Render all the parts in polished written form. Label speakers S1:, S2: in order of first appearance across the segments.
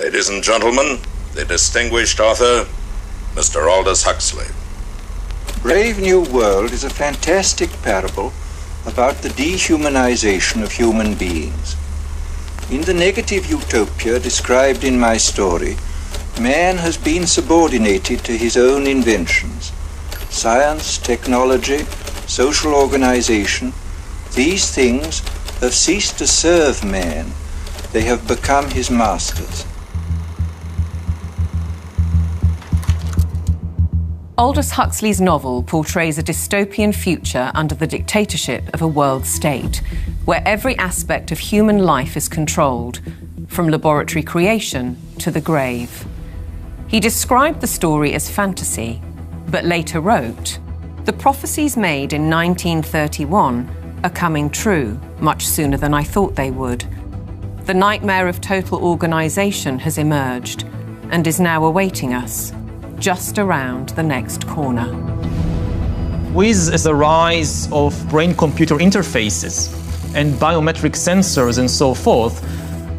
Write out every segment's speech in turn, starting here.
S1: Ladies and gentlemen, the distinguished author, Mr. Aldous Huxley.
S2: Brave New World is a fantastic parable about the dehumanization of human beings. In the negative utopia described in my story, man has been subordinated to his own inventions. Science, technology, social organization, these things have ceased to serve man. They have become his masters.
S3: Aldous Huxley's novel portrays a dystopian future under the dictatorship of a world state, where every aspect of human life is controlled, from laboratory creation to the grave. He described the story as fantasy, but later wrote, "The prophecies made in 1931 are coming true much sooner than I thought they would. The nightmare of total organisation has emerged and is now awaiting us, just around the next corner."
S4: With the rise of brain-computer interfaces and biometric sensors and so forth,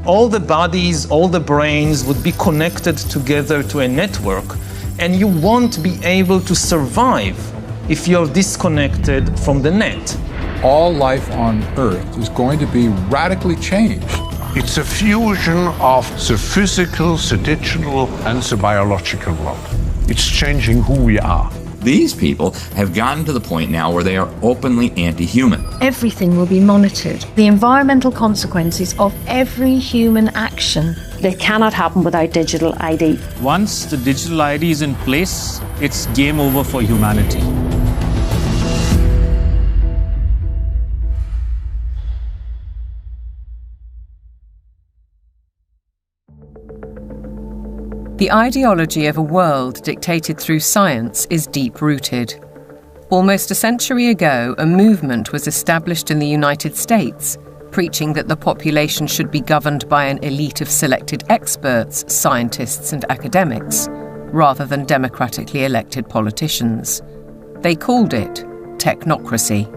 S4: all the bodies, all the brains would be connected together to a network, and you won't be able to survive if you're disconnected from the net.
S5: All life on Earth is going to be radically changed.
S6: It's a fusion of the physical, the digital, and the biological world. It's changing who we are.
S7: These people have gotten to the point now where they are openly anti-human.
S8: Everything will be monitored. The environmental consequences of every human action.
S9: They cannot happen without digital ID.
S10: Once the digital ID is in place, it's game over for humanity.
S3: The ideology of a world dictated through science is deep-rooted. Almost a century ago, a movement was established in the United States, preaching that the population should be governed by an elite of selected experts, scientists and academics, rather than democratically elected politicians. They called it technocracy.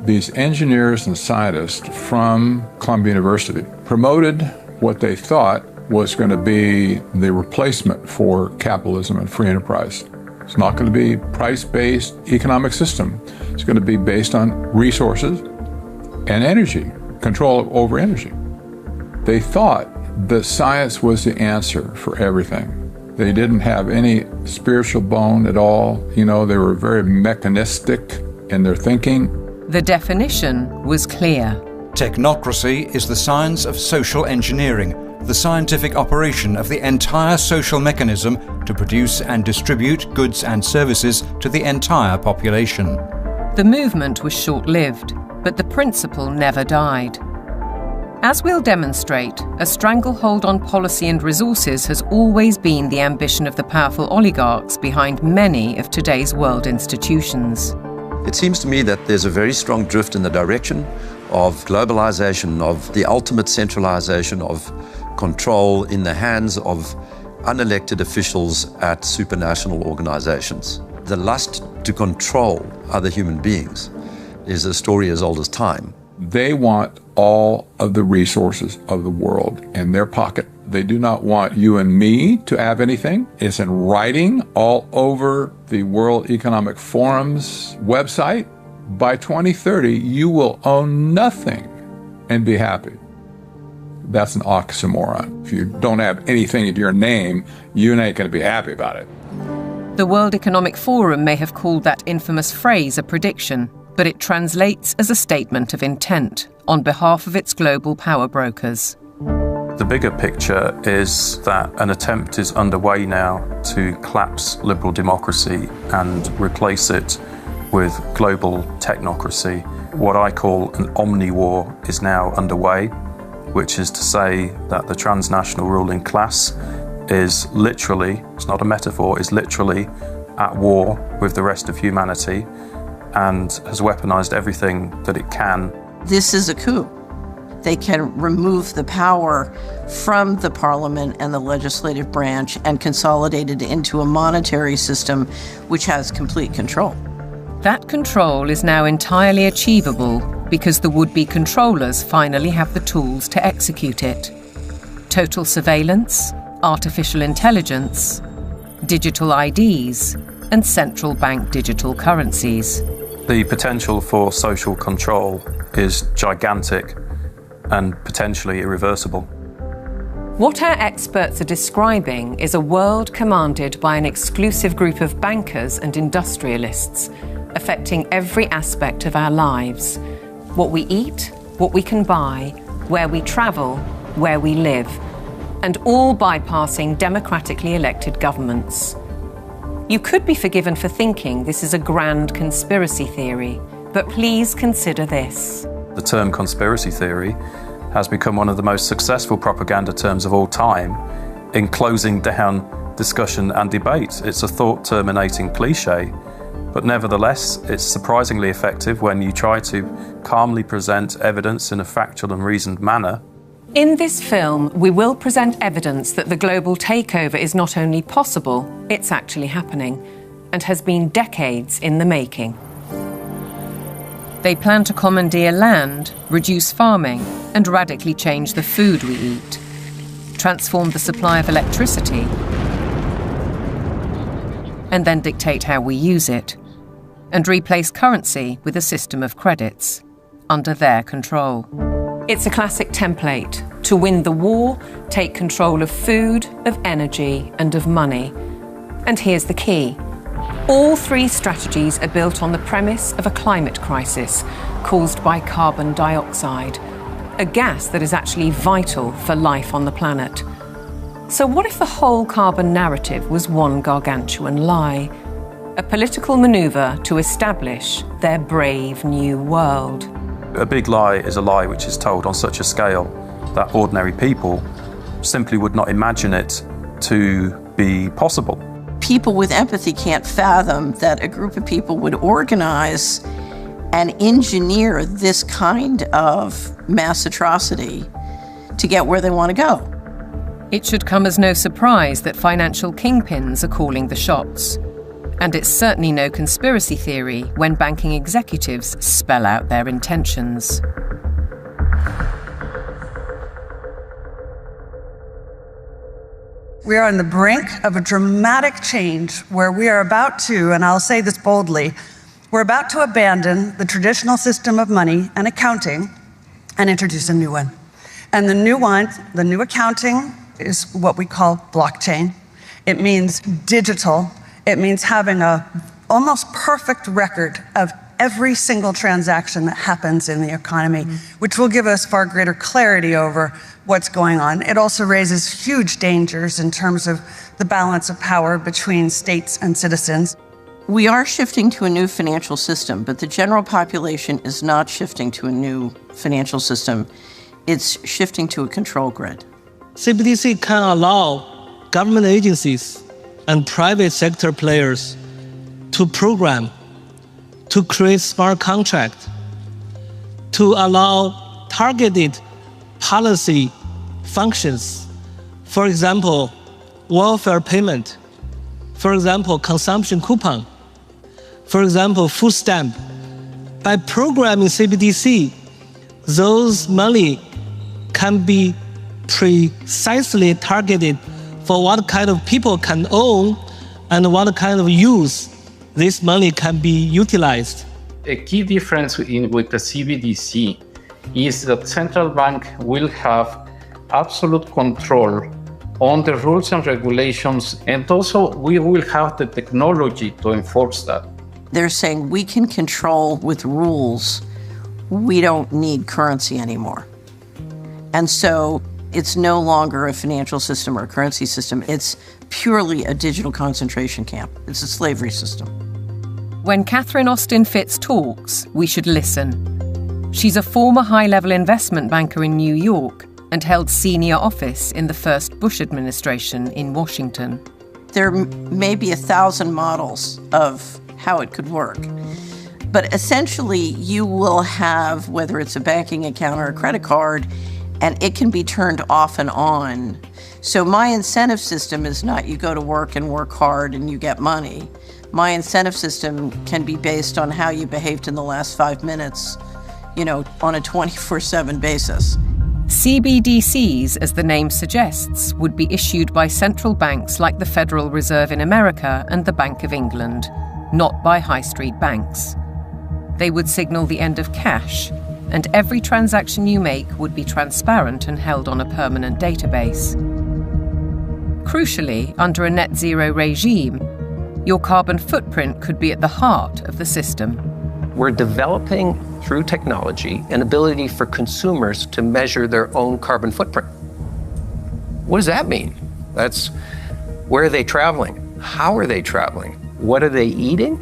S5: These engineers and scientists from Columbia University promoted what they thought was going to be the replacement for capitalism and free enterprise. It's not going to be a price-based economic system. It's going to be based on resources and energy, control over energy. They thought that science was the answer for everything. They didn't have any spiritual bone at all. You know, they were very mechanistic in their thinking.
S3: The definition was clear.
S11: Technocracy is the science of social engineering, the scientific operation of the entire social mechanism to produce and distribute goods and services to the entire population.
S3: The movement was short-lived, but the principle never died. As we'll demonstrate, a stranglehold on policy and resources has always been the ambition of the powerful oligarchs behind many of today's world institutions.
S12: It seems to me that there's a very strong drift in the direction of globalization, of the ultimate centralization of control in the hands of unelected officials at supranational organizations. The lust to control other human beings is a story as old as time.
S5: They want all of the resources of the world in their pocket. They do not want you and me to have anything. It's in writing all over the World Economic Forum's website. By 2030, you will own nothing and be happy. That's an oxymoron. If you don't have anything in your name, you ain't going to be happy about it.
S3: The World Economic Forum may have called that infamous phrase a prediction, but it translates as a statement of intent on behalf of its global power brokers.
S13: The bigger picture is that an attempt is underway now to collapse liberal democracy and replace it with global technocracy. What I call an omni-war is now underway, which is to say that the transnational ruling class is literally, it's not a metaphor, is literally at war with the rest of humanity and has weaponized everything that it can.
S14: This is a coup. They can remove the power from the parliament and the legislative branch and consolidate it into a monetary system which has complete control.
S3: That control is now entirely achievable because the would-be controllers finally have the tools to execute it. Total surveillance, artificial intelligence, digital IDs, and central bank digital currencies.
S13: The potential for social control is gigantic and potentially irreversible.
S3: What our experts are describing is a world commanded by an exclusive group of bankers and industrialists, affecting every aspect of our lives. What we eat, what we can buy, where we travel, where we live, and all bypassing democratically elected governments. You could be forgiven for thinking this is a grand conspiracy theory, but please consider this.
S13: The term conspiracy theory has become one of the most successful propaganda terms of all time in closing down discussion and debate. It's a thought-terminating cliche, but nevertheless, it's surprisingly effective when you try to calmly present evidence in a factual and reasoned manner.
S3: In this film, we will present evidence that the global takeover is not only possible, it's actually happening, and has been decades in the making. They plan to commandeer land, reduce farming, and radically change the food we eat, transform the supply of electricity, and then dictate how we use it, and replace currency with a system of credits, under their control. It's a classic template. To win the war, take control of food, of energy, and of money. And here's the key. All three strategies are built on the premise of a climate crisis caused by carbon dioxide, a gas that is actually vital for life on the planet. So what if the whole carbon narrative was one gargantuan lie? A political maneuver to establish their brave new world.
S13: A big lie is a lie which is told on such a scale that ordinary people simply would not imagine it to be possible.
S14: People with empathy can't fathom that a group of people would organize and engineer this kind of mass atrocity to get where they want to go.
S3: It should come as no surprise that financial kingpins are calling the shots. And it's certainly no conspiracy theory when banking executives spell out their intentions.
S15: We are on the brink of a dramatic change where we are about to, and I'll say this boldly, we're about to abandon the traditional system of money and accounting and introduce a new one. And the new accounting is what we call blockchain. It means digital. It means having a almost perfect record of every single transaction that happens in the economy, which will give us far greater clarity over what's going on. It also raises huge dangers in terms of the balance of power between states and citizens.
S14: We are shifting to a new financial system, but the general population is not shifting to a new financial system. It's shifting to a control grid.
S16: CBDC can allow government agencies and private sector players to program, to create smart contracts, to allow targeted policy functions. For example, welfare payment. For example, consumption coupon. For example, food stamp. By programming CBDC, those money can be precisely targeted for what kind of people can own and what kind of use this money can be utilized.
S17: A key difference with the CBDC is that central bank will have absolute control on the rules and regulations, and also we will have the technology to enforce that.
S14: They're saying we can control with rules. We don't need currency anymore. And so it's no longer a financial system or a currency system. It's purely a digital concentration camp. It's a slavery system.
S3: When Catherine Austin Fitts talks, we should listen. She's a former high-level investment banker in New York and held senior office in the first Bush administration in Washington.
S14: There may be 1,000 models of how it could work. But essentially, you will have, whether it's a banking account or a credit card, and it can be turned off and on. So my incentive system is not you go to work and work hard and you get money. My incentive system can be based on how you behaved in the last 5 minutes, on a 24/7 basis.
S3: CBDCs, as the name suggests, would be issued by central banks like the Federal Reserve in America and the Bank of England, not by high street banks. They would signal the end of cash, and every transaction you make would be transparent and held on a permanent database. Crucially, under a net zero regime, your carbon footprint could be at the heart of the system.
S18: We're developing, through technology, an ability for consumers to measure their own carbon footprint. What does that mean? That's where are they traveling? How are they traveling? What are they eating?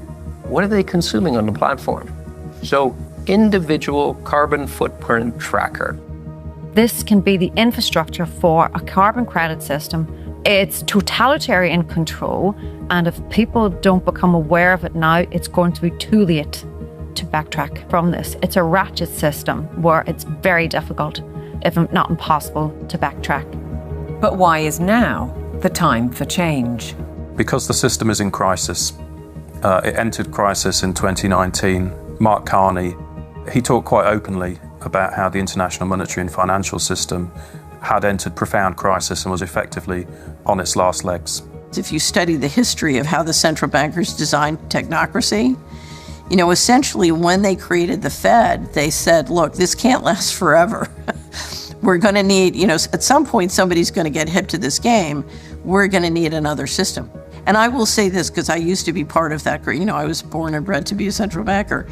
S18: What are they consuming on the platform? So, individual carbon footprint tracker.
S19: This can be the infrastructure for a carbon credit system. It's totalitarian control, and if people don't become aware of it now, it's going to be too late to backtrack from this. It's a ratchet system where it's very difficult, if not impossible, to backtrack.
S3: But why is now the time for change?
S13: Because the system is in crisis. It entered crisis in 2019. Mark Carney, he talked quite openly about how the international monetary and financial system had entered profound crisis and was effectively on its last legs.
S14: If you study the history of how the central bankers designed technocracy, essentially when they created the Fed, they said, look, this can't last forever. We're going to need, at some point somebody's going to get hip to this game. We're going to need another system. And I will say this because I used to be part of that group. I was born and bred to be a central banker.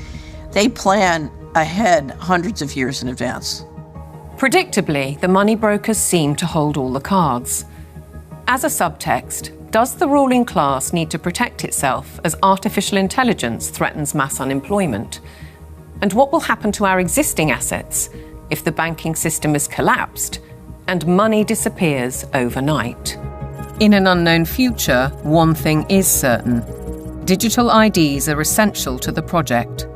S14: They plan ahead hundreds of years in advance.
S3: Predictably, the money brokers seem to hold all the cards. As a subtext, does the ruling class need to protect itself as artificial intelligence threatens mass unemployment? And what will happen to our existing assets if the banking system is collapsed and money disappears overnight? In an unknown future, one thing is certain. Digital IDs are essential to the project.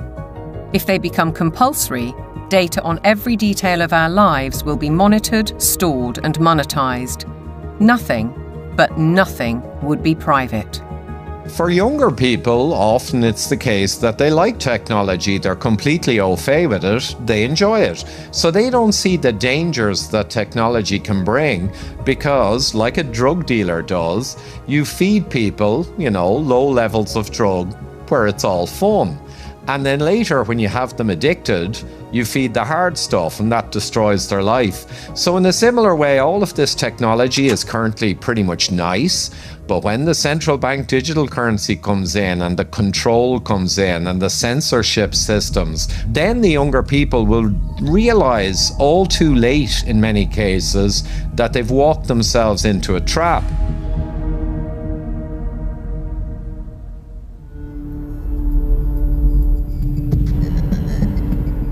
S3: If they become compulsory, data on every detail of our lives will be monitored, stored, and monetized. Nothing, but nothing, would be private.
S20: For younger people, often it's the case that they like technology, they're completely au fait with it, they enjoy it. So they don't see the dangers that technology can bring because, like a drug dealer does, you feed people, low levels of drug where it's all fun. And then later, when you have them addicted, you feed the hard stuff and that destroys their life. So in a similar way, all of this technology is currently pretty much nice, but when the central bank digital currency comes in and the control comes in and the censorship systems, then the younger people will realize all too late in many cases that they've walked themselves into a trap.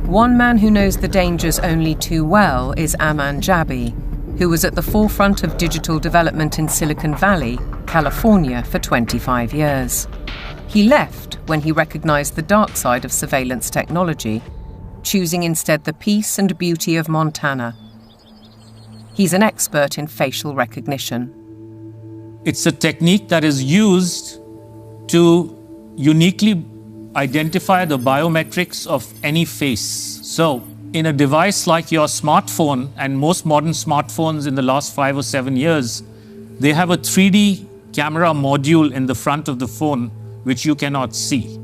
S3: One man who knows the dangers only too well is Aman Jabi, who was at the forefront of digital development in Silicon Valley, California, for 25 years. He left when he recognized the dark side of surveillance technology, choosing instead the peace and beauty of Montana. He's an expert in facial recognition.
S10: It's a technique that is used to uniquely identify the biometrics of any face. So, in a device like your smartphone, and most modern smartphones in the last 5 or 7 years, they have a 3D camera module in the front of the phone, which you cannot see.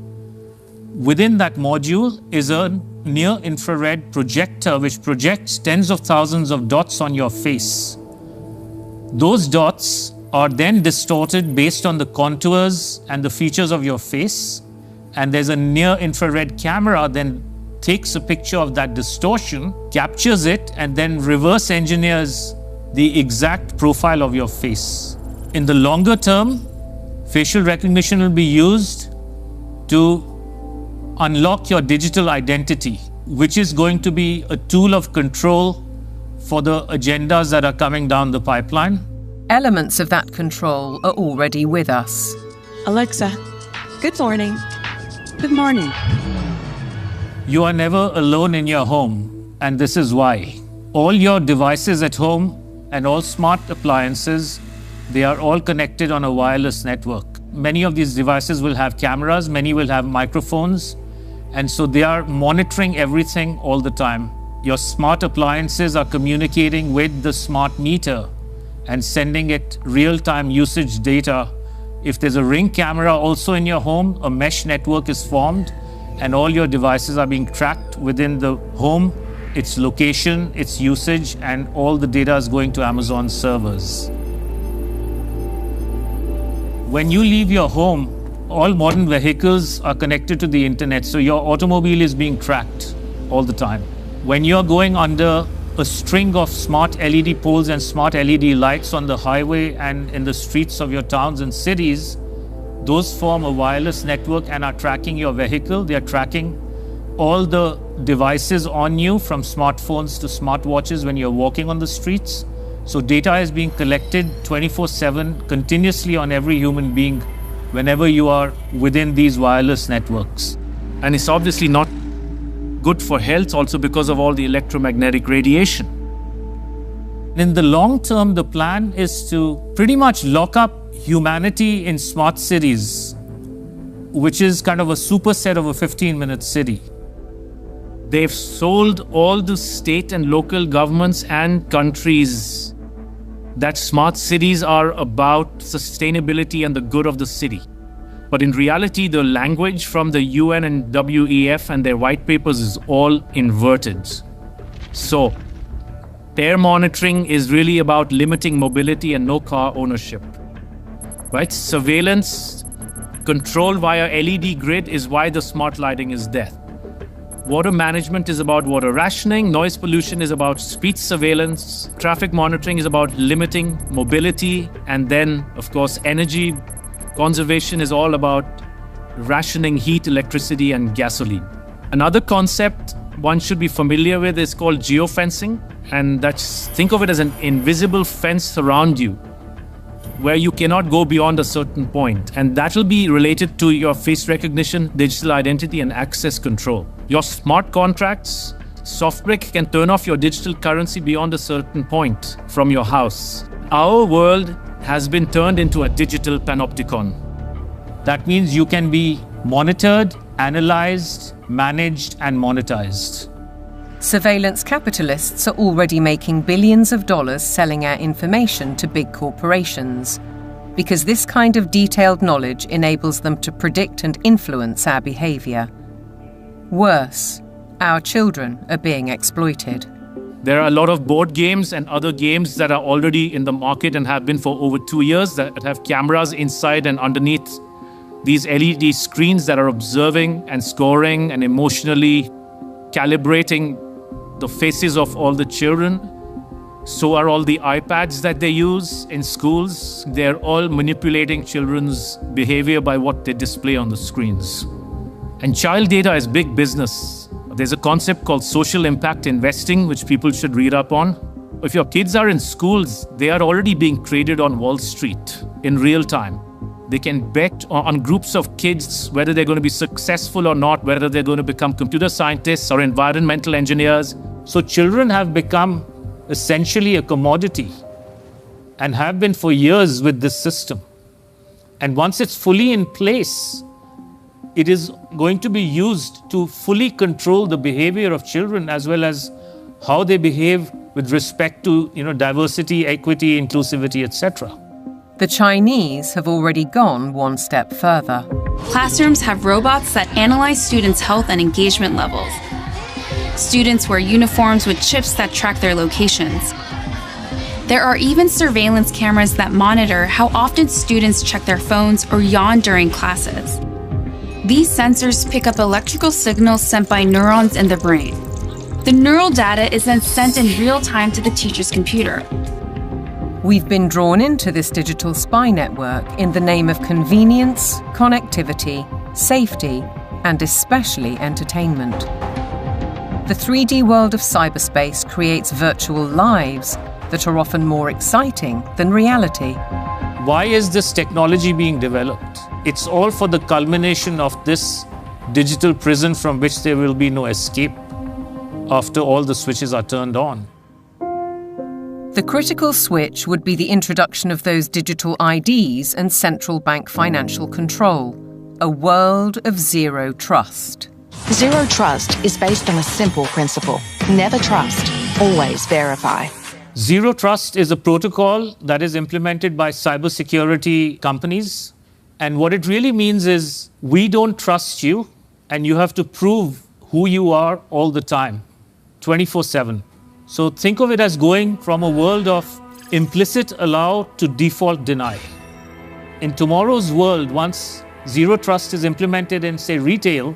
S10: Within that module is a near-infrared projector, which projects tens of thousands of dots on your face. Those dots are then distorted based on the contours and the features of your face. And there's a near-infrared camera then takes a picture of that distortion, captures it, and then reverse engineers the exact profile of your face. In the longer term, facial recognition will be used to unlock your digital identity, which is going to be a tool of control for the agendas that are coming down the pipeline.
S3: Elements of that control are already with us.
S21: Alexa, good morning. Good morning.
S10: You are never alone in your home, and this is why. All your devices at home and all smart appliances, they are all connected on a wireless network. Many of these devices will have cameras, many will have microphones, and so they are monitoring everything all the time. Your smart appliances are communicating with the smart meter and sending it real-time usage data. If there's a Ring camera also in your home, a mesh network is formed and all your devices are being tracked within the home, its location, its usage, and all the data is going to Amazon servers. When you leave your home, all modern vehicles are connected to the internet, so your automobile is being tracked all the time. When you're going under a string of smart LED poles and smart LED lights on the highway and in the streets of your towns and cities, those form a wireless network and are tracking your vehicle. They are tracking all the devices on you, from smartphones to smartwatches when you're walking on the streets. So data is being collected 24/7 continuously on every human being whenever you are within these wireless networks.
S1: And it's obviously not good for health also because of all the electromagnetic radiation.
S10: In the long term, the plan is to pretty much lock up humanity in smart cities, which is kind of a superset of a 15-minute city.
S1: They've sold all the state and local governments and countries that smart cities are about sustainability and the good of the city. But in reality, the language from the UN and WEF and their white papers is all inverted. So, their monitoring is really about limiting mobility and no car ownership. Right? Surveillance, control via LED grid is why the smart lighting is there. Water management is about water rationing, noise pollution is about speed surveillance, traffic monitoring is about limiting mobility, and then, of course, energy conservation is all about rationing heat, electricity, and gasoline. Another concept one should be familiar with is called geofencing, and think of it as an invisible fence around you, where you cannot go beyond a certain point. And that will be related to your face recognition, digital identity, and access control. Your smart contracts, SoftBrick can turn off your digital currency beyond a certain point from your house. Our world has been turned into a digital panopticon.
S10: That means you can be monitored, analyzed, managed, and monetized.
S3: Surveillance capitalists are already making billions of dollars selling our information to big corporations, because this kind of detailed knowledge enables them to predict and influence our behavior. Worse, our children are being exploited.
S1: There are a lot of board games and other games that are already in the market and have been for over 2 years that have cameras inside and underneath these LED screens that are observing and scoring and emotionally calibrating the faces of all the children. So are all the iPads that they use in schools. They're all manipulating children's behavior by what they display on the screens. And child data is big business. There's a concept called social impact investing, which people should read up on. If your kids are in schools, they are already being traded on Wall Street in real time. They can bet on groups of kids, whether they're going to be successful or not, whether they're going to become computer scientists or environmental engineers.
S10: So children have become essentially a commodity and have been for years with this system. And once it's fully in place, it is going to be used to fully control the behavior of children as well as how they behave with respect to, diversity, equity, inclusivity, etc.
S3: The Chinese have already gone one step further.
S22: Classrooms have robots that analyze students' health and engagement levels. Students wear uniforms with chips that track their locations. There are even surveillance cameras that monitor how often students check their phones or yawn during classes. These sensors pick up electrical signals sent by neurons in the brain. The neural data is then sent in real time to the teacher's computer.
S3: We've been drawn into this digital spy network in the name of convenience, connectivity, safety, and especially entertainment. The 3D world of cyberspace creates virtual lives that are often more exciting than reality.
S10: Why is this technology being developed? It's all for the culmination of this digital prison from which there will be no escape after all the switches are turned on.
S3: The critical switch would be the introduction of those digital IDs and central bank financial control, a world of zero trust.
S23: Zero trust is based on a simple principle.
S2: Never trust, always verify.
S10: Zero Trust is a protocol that is implemented by cybersecurity companies. And what it really means is we don't trust you, and you have to prove who you are all the time, 24/7. So think of it as going from a world of implicit allow to default deny. In tomorrow's world, once Zero Trust is implemented in, say, retail,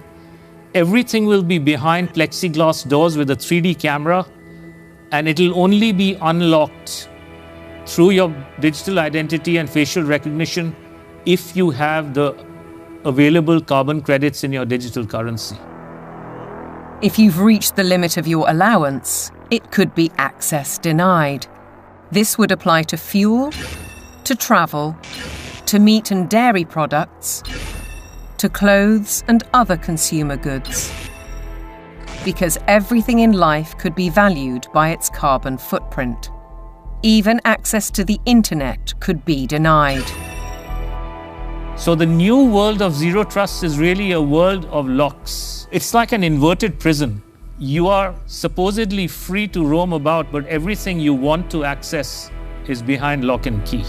S10: everything will be behind plexiglass doors with a 3D camera, and it'll only be unlocked through your digital identity and facial recognition if you have the available carbon credits in your digital currency.
S3: If you've reached the limit of your allowance, it could be access denied. This would apply to fuel, to travel, to meat and dairy products, to clothes and other consumer goods. Because everything in life could be valued by its carbon footprint. Even access to the internet could be denied.
S10: So the new world of Zero Trust is really a world of locks. It's like an inverted prison. You are supposedly free to roam about, but everything you want to access is behind lock and key.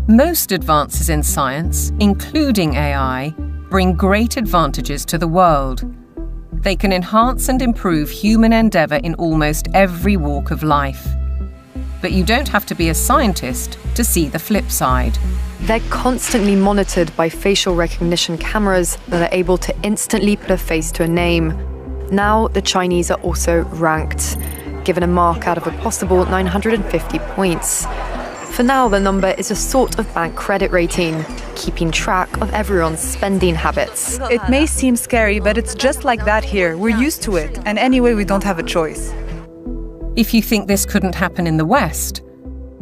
S3: Most advances in science, including AI, bring great advantages to the world. They can enhance and improve human endeavour in almost every walk of life. But you don't have to be a scientist to see the flip side.
S4: They're constantly monitored by facial recognition cameras that are able to instantly put a face to a name. Now the Chinese are also ranked, given a mark out of a possible 950 points. For now, the number is a sort of bank credit rating, keeping track of everyone's spending habits.
S23: It may seem scary, but it's just like that here. We're used to it, and anyway, we don't have a choice.
S3: If you think this couldn't happen in the West,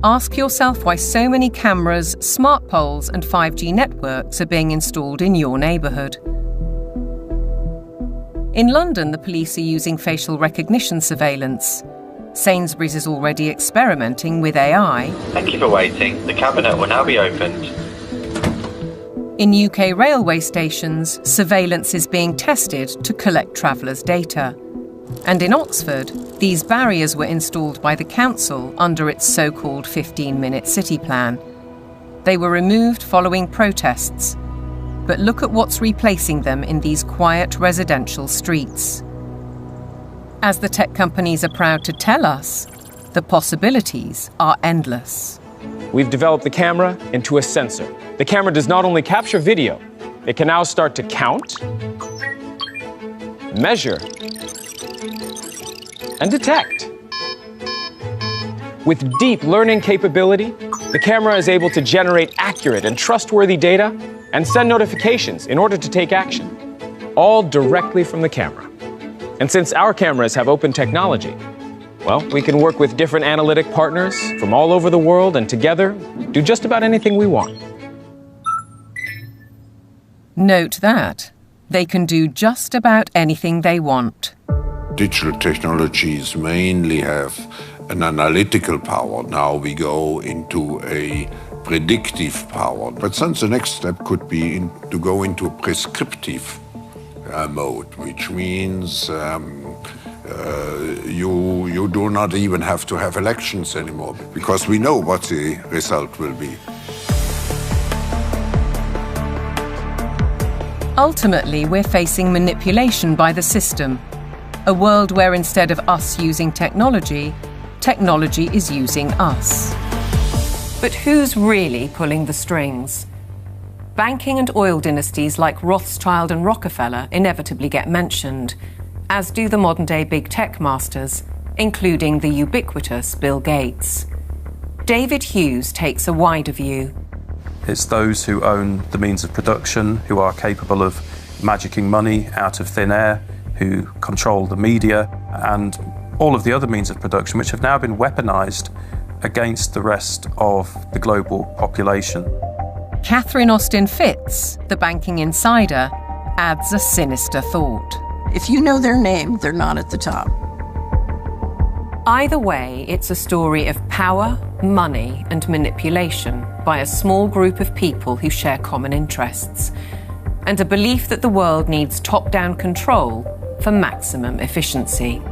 S3: ask yourself why so many cameras, smart poles and 5G networks are being installed in your neighbourhood. In London, the police are using facial recognition surveillance. Sainsbury's is already experimenting with AI.
S24: Thank you for waiting. The cabinet will now be opened.
S3: In UK railway stations, surveillance is being tested to collect travellers' data. And in Oxford, these barriers were installed by the council under its so-called 15-minute city plan. They were removed following protests. But look at what's replacing them in these quiet residential streets. As the tech companies are proud to tell us, the possibilities are endless.
S25: We've developed the camera into a sensor. The camera does not only capture video, it can now start to count, measure, and detect. With deep learning capability, the camera is able to generate accurate and trustworthy data and send notifications in order to take action, all directly from the camera. And since our cameras have open technology, well, we can work with different analytic partners from all over the world and together do just about anything we want.
S3: Note that they can do just about anything they want.
S6: Digital technologies mainly have an analytical power. Now we go into a predictive power. But then the next step could be to go into a prescriptive mode, which means you do not even have to have elections anymore, because we know what the result will be.
S3: Ultimately, we're facing manipulation by the system. A world where instead of us using technology, technology is using us. But who's really pulling the strings? Banking and oil dynasties like Rothschild and Rockefeller inevitably get mentioned, as do the modern-day big tech masters, including the ubiquitous Bill Gates. David Hughes takes a wider view.
S13: It's those who own the means of production, who are capable of magicking money out of thin air, who control the media, and all of the other means of production, which have now been weaponized against the rest of the global population.
S3: Catherine Austin Fitts, the banking insider, adds a sinister thought.
S14: If you know their name, they're not at the top.
S3: Either way, it's a story of power, money, and manipulation by a small group of people who share common interests. and a belief that the world needs top-down control for maximum efficiency.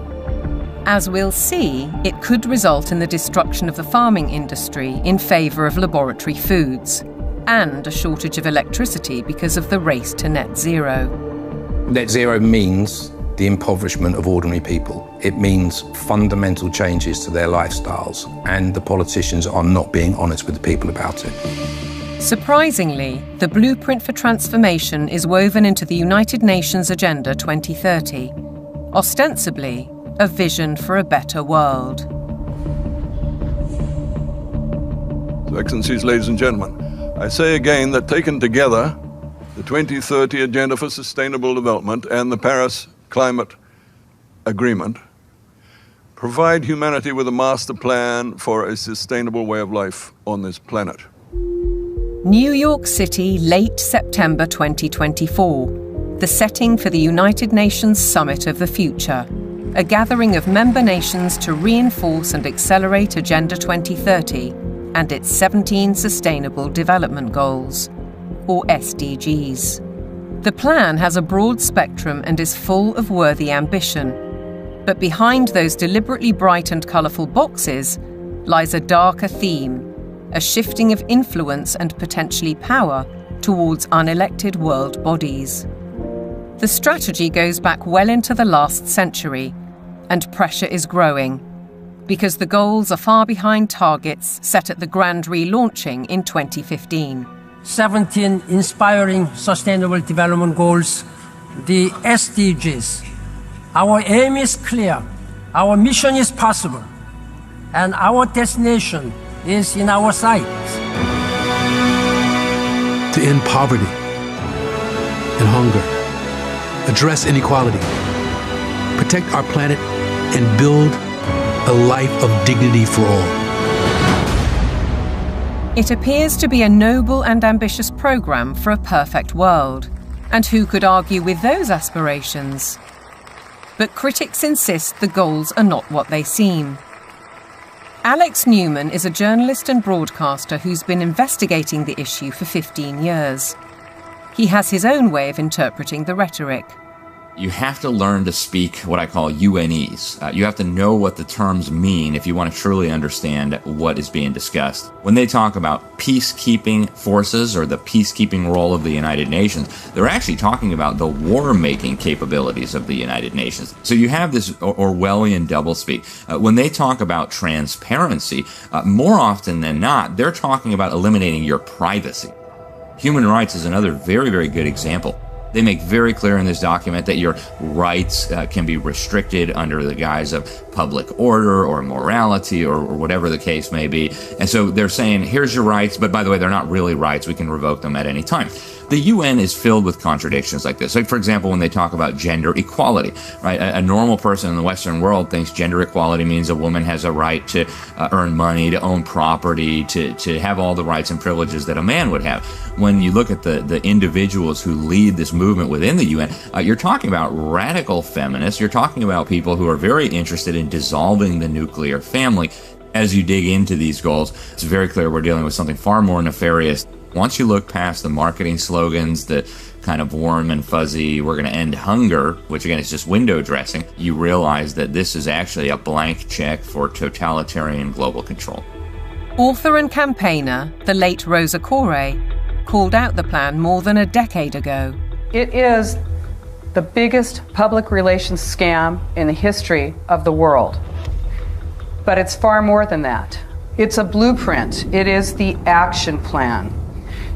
S3: As we'll see, it could result in the destruction of the farming industry in favour of laboratory foods, and a shortage of electricity because of the race to net zero.
S7: Net zero means the impoverishment of ordinary people. It means fundamental changes to their lifestyles, and the politicians are not being honest with the people about it.
S3: Surprisingly, the blueprint for transformation is woven into the United Nations Agenda 2030, ostensibly a vision for a better world.
S8: Excellencies, ladies and gentlemen, I say again that taken together, the 2030 Agenda for Sustainable Development and the Paris Climate Agreement provide humanity with a master plan for a sustainable way of life on this planet.
S3: New York City, late September 2024, the setting for the United Nations Summit of the Future, a gathering of member nations to reinforce and accelerate Agenda 2030 and its 17 Sustainable Development Goals, or SDGs. The plan has a broad spectrum and is full of worthy ambition. But behind those deliberately bright and colourful boxes lies a darker theme, a shifting of influence and potentially power towards unelected world bodies. The strategy goes back well into the last century, and pressure is growing, because the goals are far behind targets set at the grand relaunching in 2015.
S9: 17 inspiring Sustainable Development Goals, the SDGs. Our aim is clear, our mission is possible, and our destination is in our sights.
S11: To end poverty and hunger, address inequality, protect our planet, and build a life of dignity for all.
S3: It appears to be a noble and ambitious programme for a perfect world. And who could argue with those aspirations? But critics insist the goals are not what they seem. Alex Newman is a journalist and broadcaster who's been investigating the issue for 15 years. He has his own way of interpreting the rhetoric.
S12: You have to learn to speak what I call UNEs. You have to know what the terms mean if you want to truly understand what is being discussed. When they talk about peacekeeping forces or the peacekeeping role of the United Nations, they're actually talking about the war-making capabilities of the United Nations. So you have this Orwellian doublespeak. When they talk about transparency, more often than not, they're talking about eliminating your privacy. Human rights is another very, very good example. They make very clear in this document that your rights can be restricted under the guise of public order or morality or whatever the case may be. And so they're saying, here's your rights, but by the way, they're not really rights. We can revoke them at any time. The UN is filled with contradictions like this. Like, for example, when they talk about gender equality, right? A normal person in the Western world thinks gender equality means a woman has a right to earn money, to own property, to have all the rights and privileges that a man would have. When you look at the individuals who lead this movement within the UN, you're talking about radical feminists. You're talking about people who are very interested in dissolving the nuclear family. As you dig into these goals, it's very clear we're dealing with something far more nefarious. Once you look past the marketing slogans, the kind of warm and fuzzy, we're going to end hunger, which again is just window dressing, you realize that this is actually a blank check for totalitarian global control.
S3: Author and campaigner, the late Rosa Koire, called out the plan more than a decade ago.
S26: It is the biggest public relations scam in the history of the world. But it's far more than that. It's a blueprint. It is the action plan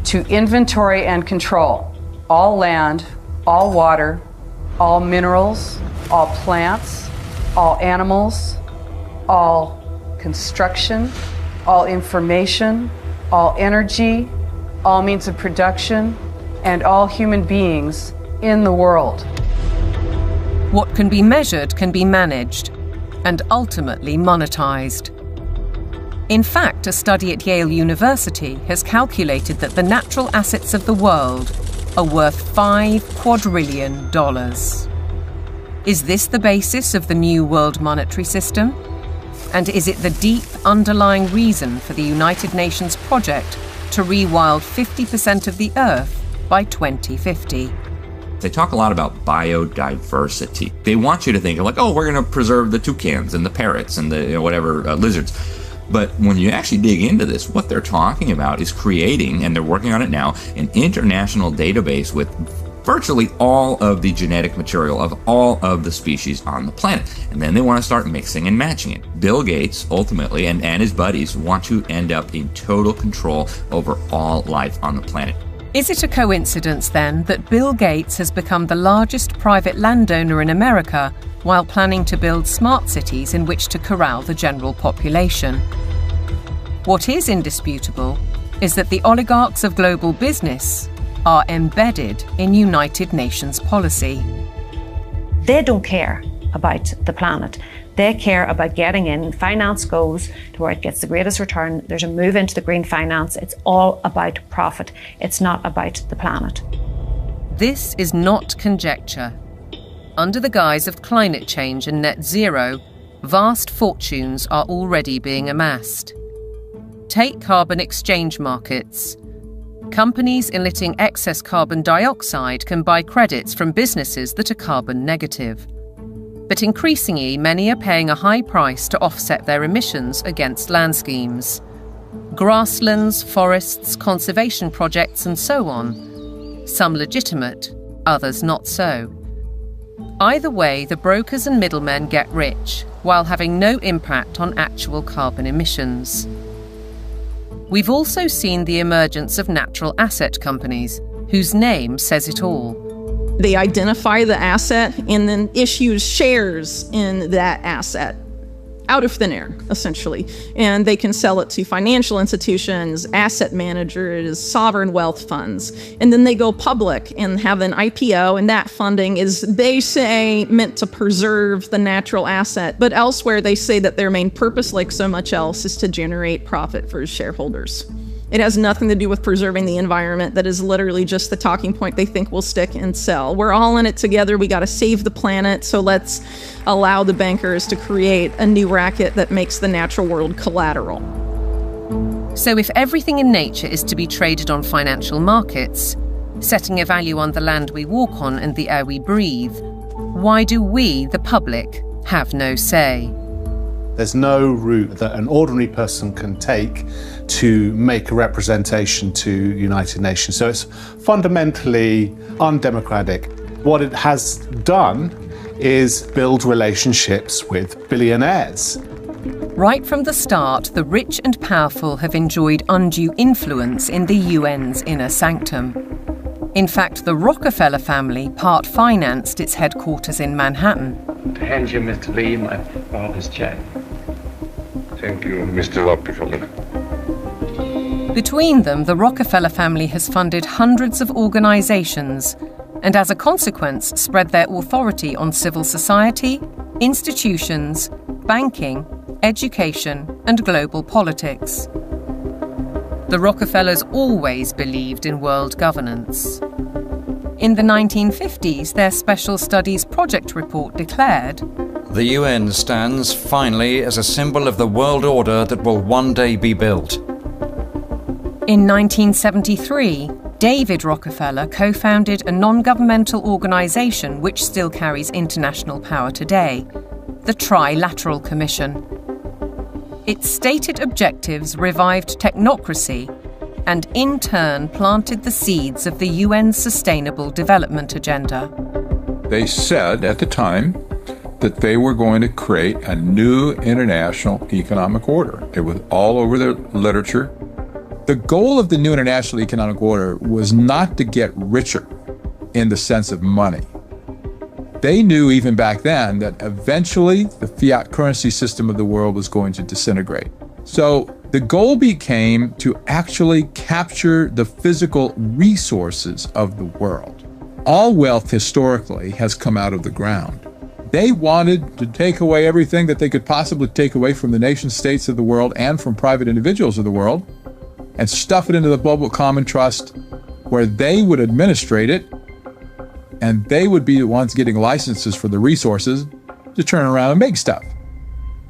S26: to inventory and control all land, all water, all minerals, all plants, all animals, all construction, all information, all energy, all means of production, and all human beings in the world.
S3: What can be measured can be managed and ultimately monetized. In fact, a study at Yale University has calculated that the natural assets of the world are worth $5 quadrillion. Is this the basis of the new world monetary system? And is it the deep underlying reason for the United Nations project to rewild 50% of the Earth by 2050.
S12: They talk a lot about biodiversity. They want you to think of like, oh, we're going to preserve the toucans and the parrots and the lizards. But when you actually dig into this, what they're talking about is creating, and they're working on it now, an international database with virtually all of the genetic material of all of the species on the planet. And then they want to start mixing and matching it. Bill Gates, ultimately, and his buddies want to end up in total control over all life on the planet.
S3: Is it a coincidence, then, that Bill Gates has become the largest private landowner in America while planning to build smart cities in which to corral the general population? What is indisputable is that the oligarchs of global business are embedded in United Nations policy.
S5: They don't care about the planet. They care about getting in. Finance goes to where it gets the greatest return. There's a move into the green finance. It's all about profit. It's not about the planet.
S3: This is not conjecture. Under the guise of climate change and net zero, vast fortunes are already being amassed. Take carbon exchange markets. Companies emitting excess carbon dioxide can buy credits from businesses that are carbon negative. But increasingly, many are paying a high price to offset their emissions against land schemes. Grasslands, forests, conservation projects, and so on. Some legitimate, others not so. Either way, the brokers and middlemen get rich, while having no impact on actual carbon emissions. We've also seen the emergence of natural asset companies, whose name says it all.
S15: They identify the asset and then issue shares in that asset out of thin air, essentially. And they can sell it to financial institutions, asset managers, sovereign wealth funds. And then they go public and have an IPO, and that funding is, they say, meant to preserve the natural asset. But elsewhere, they say that their main purpose, like so much else, is to generate profit for shareholders. It has nothing to do with preserving the environment. That is literally just the talking point they think will stick and sell. We're all in it together. We got to save the planet. So let's allow the bankers to create a new racket that makes the natural world collateral.
S3: So if everything in nature is to be traded on financial markets, setting a value on the land we walk on and the air we breathe, why do we, the public, have no say?
S16: There's no route that an ordinary person can take to make a representation to United Nations. So it's fundamentally undemocratic. What it has done is build relationships with billionaires.
S3: Right from the start, the rich and powerful have enjoyed undue influence in the UN's inner sanctum. In fact, the Rockefeller family part-financed its headquarters in Manhattan.
S17: To hand you, Mr. Lee, my father's check.
S18: Thank you, Mr. Rockefeller.
S3: Between them, the Rockefeller family has funded hundreds of organizations and, as a consequence, spread their authority on civil society, institutions, banking, education, and global politics. The Rockefellers always believed in world governance. In the 1950s, their Special Studies Project report declared,
S19: "The UN stands finally as a symbol of the world order that will one day be built."
S3: In 1973, David Rockefeller co-founded a non-governmental organization which still carries international power today, the Trilateral Commission. Its stated objectives revived technocracy and in turn planted the seeds of the UN's Sustainable Development Agenda.
S27: They said at the time that they were going to create a new international economic order. It was all over the literature. The goal of the new international economic order was not to get richer in the sense of money. They knew even back then that eventually the fiat currency system of the world was going to disintegrate. So the goal became to actually capture the physical resources of the world. All wealth historically has come out of the ground. They wanted to take away everything that they could possibly take away from the nation states of the world and from private individuals of the world and stuff it into the global common trust where they would administrate it and they would be the ones getting licenses for the resources to turn around and make stuff.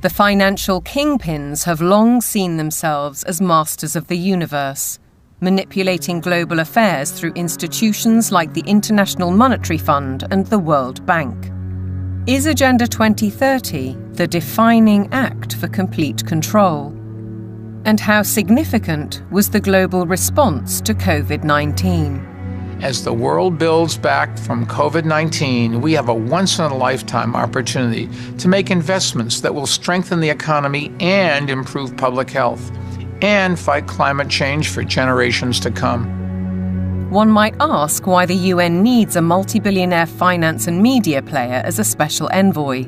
S3: The financial kingpins have long seen themselves as masters of the universe, manipulating global affairs through institutions like the International Monetary Fund and the World Bank. Is Agenda 2030 the defining act for complete control? And how significant was the global response to COVID-19?
S1: As the world builds back from COVID-19, we have a once-in-a-lifetime opportunity to make investments that will strengthen the economy and improve public health, and fight climate change for generations to come.
S3: One might ask why the UN needs a multi-billionaire finance and media player as a special envoy,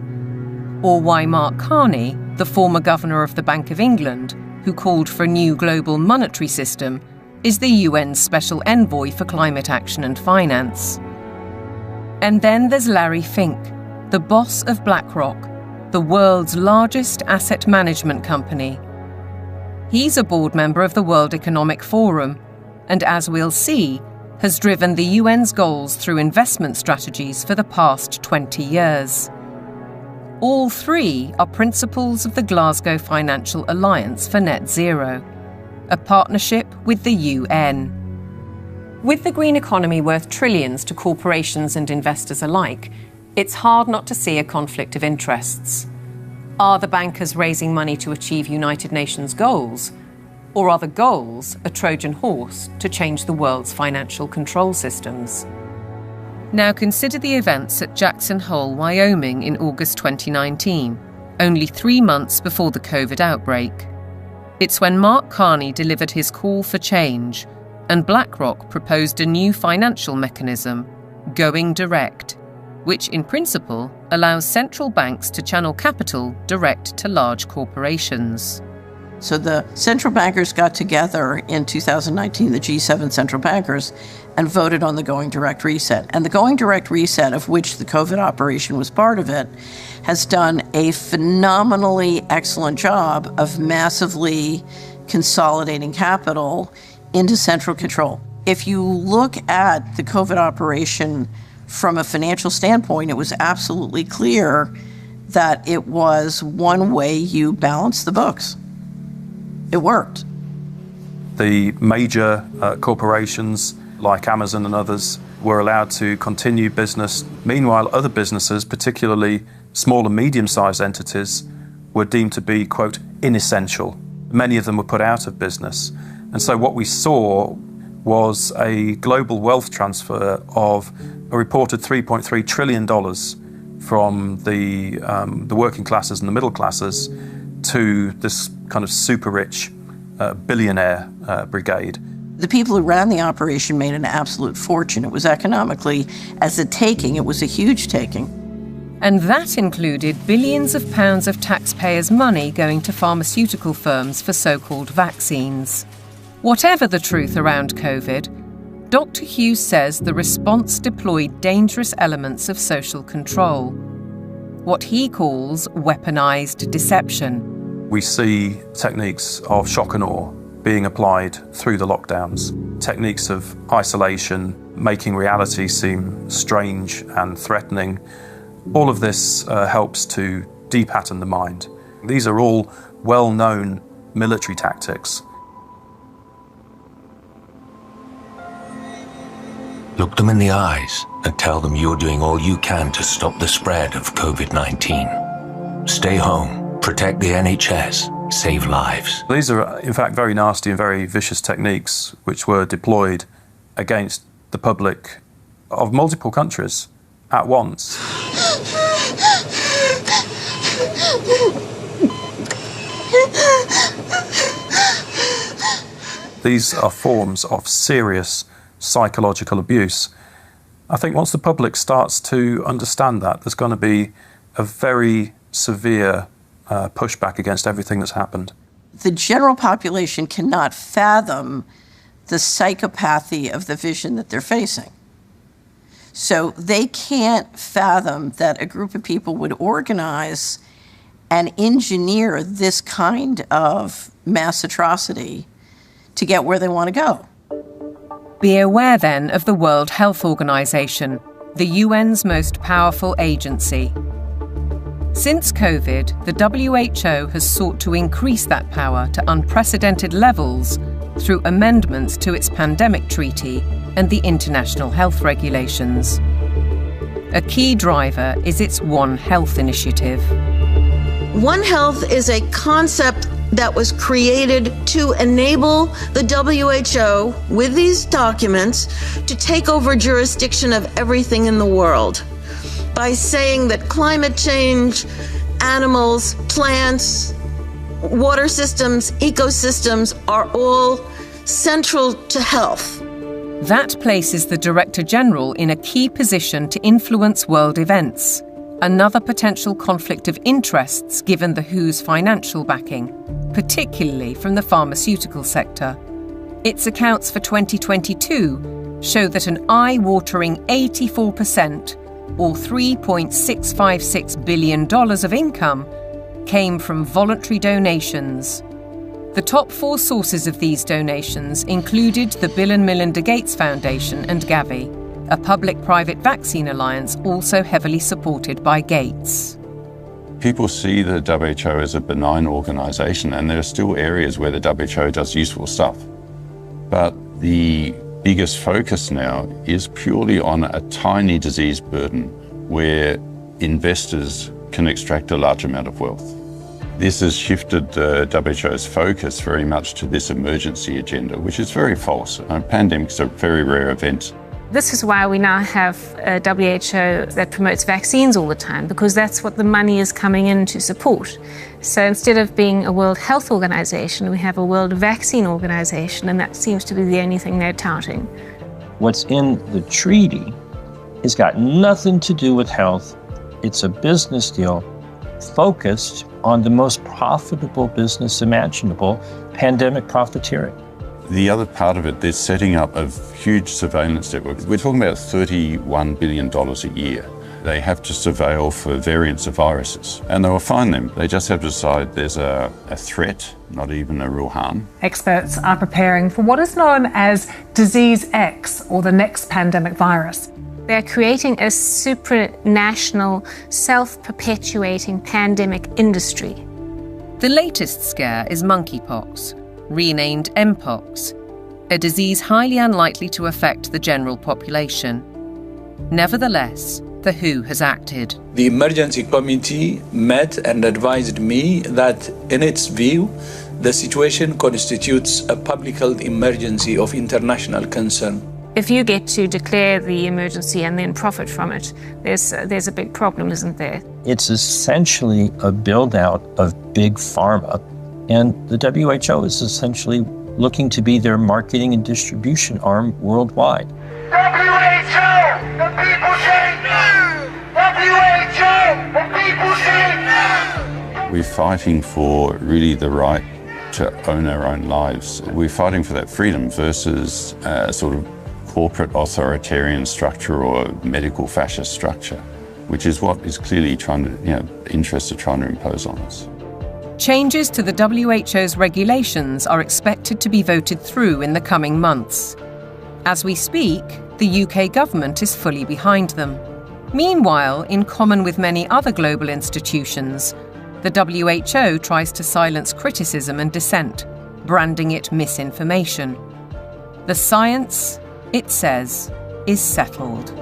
S3: or why Mark Carney, the former governor of the Bank of England, who called for a new global monetary system, is the UN's special envoy for climate action and finance. And then there's Larry Fink, the boss of BlackRock, the world's largest asset management company. He's a board member of the World Economic Forum, and as we'll see, has driven the UN's goals through investment strategies for the past 20 years. All three are principles of the Glasgow Financial Alliance for Net Zero, a partnership with the UN. With the green economy worth trillions to corporations and investors alike, it's hard not to see a conflict of interests. Are the bankers raising money to achieve United Nations goals? Or are the goals a Trojan horse to change the world's financial control systems? Now consider the events at Jackson Hole, Wyoming in August 2019, only 3 months before the COVID outbreak. It's when Mark Carney delivered his call for change, and BlackRock proposed a new financial mechanism, Going Direct, which in principle allows central banks to channel capital direct to large corporations.
S14: So the central bankers got together in 2019, the G7 central bankers, and voted on the Going Direct Reset. And the Going Direct Reset, of which the COVID operation was part of it, has done a phenomenally excellent job of massively consolidating capital into central control. If you look at the COVID operation from a financial standpoint, it was absolutely clear that it was one way you balance the books. It worked.
S13: The major corporations like Amazon and others were allowed to continue business. Meanwhile, other businesses, particularly small and medium-sized entities, were deemed to be, quote, inessential. Many of them were put out of business. And so what we saw was a global wealth transfer of a reported $3.3 trillion from the working classes and the middle classes to this kind of super rich billionaire brigade.
S14: The people who ran the operation made an absolute fortune. It was economically, as a taking, it was a huge taking.
S3: And that included billions of pounds of taxpayers' money going to pharmaceutical firms for so-called vaccines. Whatever the truth around COVID, Dr. Hughes says the response deployed dangerous elements of social control, what he calls weaponized deception.
S13: We see techniques of shock and awe being applied through the lockdowns, techniques of isolation, making reality seem strange and threatening. All of this helps to de-pattern the mind. These are all well-known military tactics.
S2: Look them in the eyes and tell them you're doing all you can to stop the spread of COVID-19. Stay home, protect the NHS, save lives.
S13: These are, in fact, very nasty and very vicious techniques which were deployed against the public of multiple countries at once. These are forms of serious psychological abuse. I think once the public starts to understand that, there's going to be a very severe pushback against everything that's happened.
S14: The general population cannot fathom the psychopathy of the vision that they're facing. So they can't fathom that a group of people would organize and engineer this kind of mass atrocity to get where they want to go.
S3: Be aware then of the World Health Organization, the UN's most powerful agency. Since COVID, the WHO has sought to increase that power to unprecedented levels through amendments to its pandemic treaty and the international health regulations. A key driver is its One Health initiative.
S14: One Health is a concept that was created to enable the WHO, with these documents, to take over jurisdiction of everything in the world by saying that climate change, animals, plants, water systems, ecosystems are all central to health.
S3: That places the Director General in a key position to influence world events, another potential conflict of interests given the WHO's financial backing, particularly from the pharmaceutical sector. Its accounts for 2022 show that an eye-watering 84%, or $3.656 billion of income, came from voluntary donations. The top 4 sources of these donations included the Bill and Melinda Gates Foundation and Gavi, a public-private vaccine alliance also heavily supported by Gates.
S4: People see the WHO as a benign organisation, and there are still areas where the WHO does useful stuff. But the biggest focus now is purely on a tiny disease burden where investors can extract a large amount of wealth. This has shifted the WHO's focus very much to this emergency agenda, which is very false. Pandemics are very rare events.
S10: This is why we now have a WHO that promotes vaccines all the time, because that's what the money is coming in to support. So instead of being a World Health Organization, we have a World Vaccine Organization, and that seems to be the only thing they're touting.
S20: What's in the treaty has got nothing to do with health. It's a business deal focused on the most profitable business imaginable, pandemic profiteering.
S4: The other part of it, they're setting up a huge surveillance network. We're talking about $31 billion a year. They have to surveil for variants of viruses, and they will find them. They just have to decide there's a threat, not even a real harm.
S21: Experts are preparing for what is known as Disease X, or the next pandemic virus.
S10: They're creating a supranational, self-perpetuating pandemic industry.
S3: The latest scare is monkeypox, renamed Mpox, a disease highly unlikely to affect the general population. Nevertheless, the WHO has acted.
S22: The emergency committee met and advised me that, in its view, the situation constitutes a public health emergency of international concern.
S10: If you get to declare the emergency and then profit from it, there's a big problem, isn't there?
S20: It's essentially a build-out of big pharma, and the WHO is essentially looking to be their marketing and distribution arm worldwide.
S23: WHO! The people say no! WHO! The people say no!
S4: We're fighting for really the right to own our own lives. We're fighting for that freedom versus sort of corporate authoritarian structure or medical fascist structure, which is what is clearly interests are trying to impose on us.
S3: Changes to the WHO's regulations are expected to be voted through in the coming months. As we speak, the UK government is fully behind them. Meanwhile, in common with many other global institutions, the WHO tries to silence criticism and dissent, branding it misinformation. The science, it says, is settled.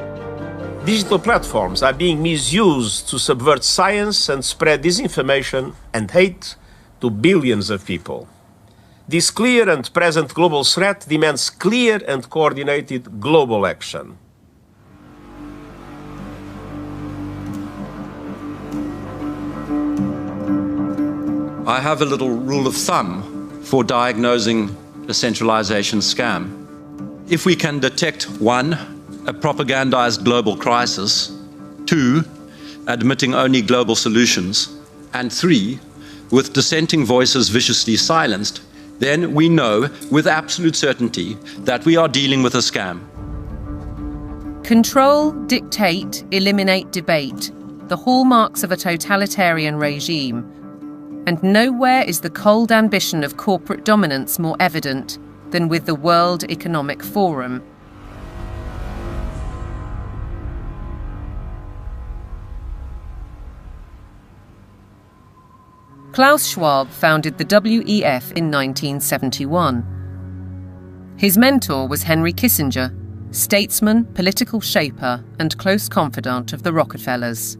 S24: Digital platforms are being misused to subvert science and spread disinformation and hate to billions of people. This clear and present global threat demands clear and coordinated global action.
S28: I have a little rule of thumb for diagnosing a centralization scam. If we can detect 1, a propagandized global crisis, 2, admitting only global solutions, and 3, with dissenting voices viciously silenced, then we know with absolute certainty that we are dealing with a scam.
S3: Control, dictate, eliminate debate, the hallmarks of a totalitarian regime. And nowhere is the cold ambition of corporate dominance more evident than with the World Economic Forum. Klaus Schwab founded the WEF in 1971. His mentor was Henry Kissinger, statesman, political shaper, and close confidant of the Rockefellers.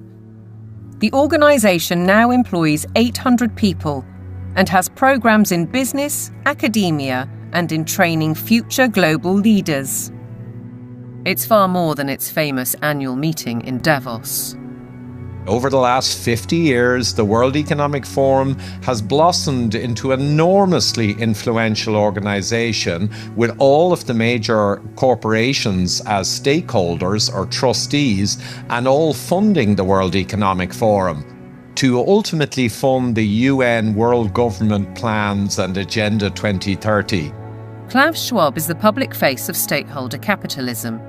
S3: The organisation now employs 800 people and has programmes in business, academia, and in training future global leaders. It's far more than its famous annual meeting in Davos.
S6: Over the last 50 years, the World Economic Forum has blossomed into an enormously influential organization with all of the major corporations as stakeholders or trustees and all funding the World Economic Forum to ultimately fund the UN World Government Plans and Agenda 2030.
S3: Klaus Schwab is the public face of stakeholder capitalism,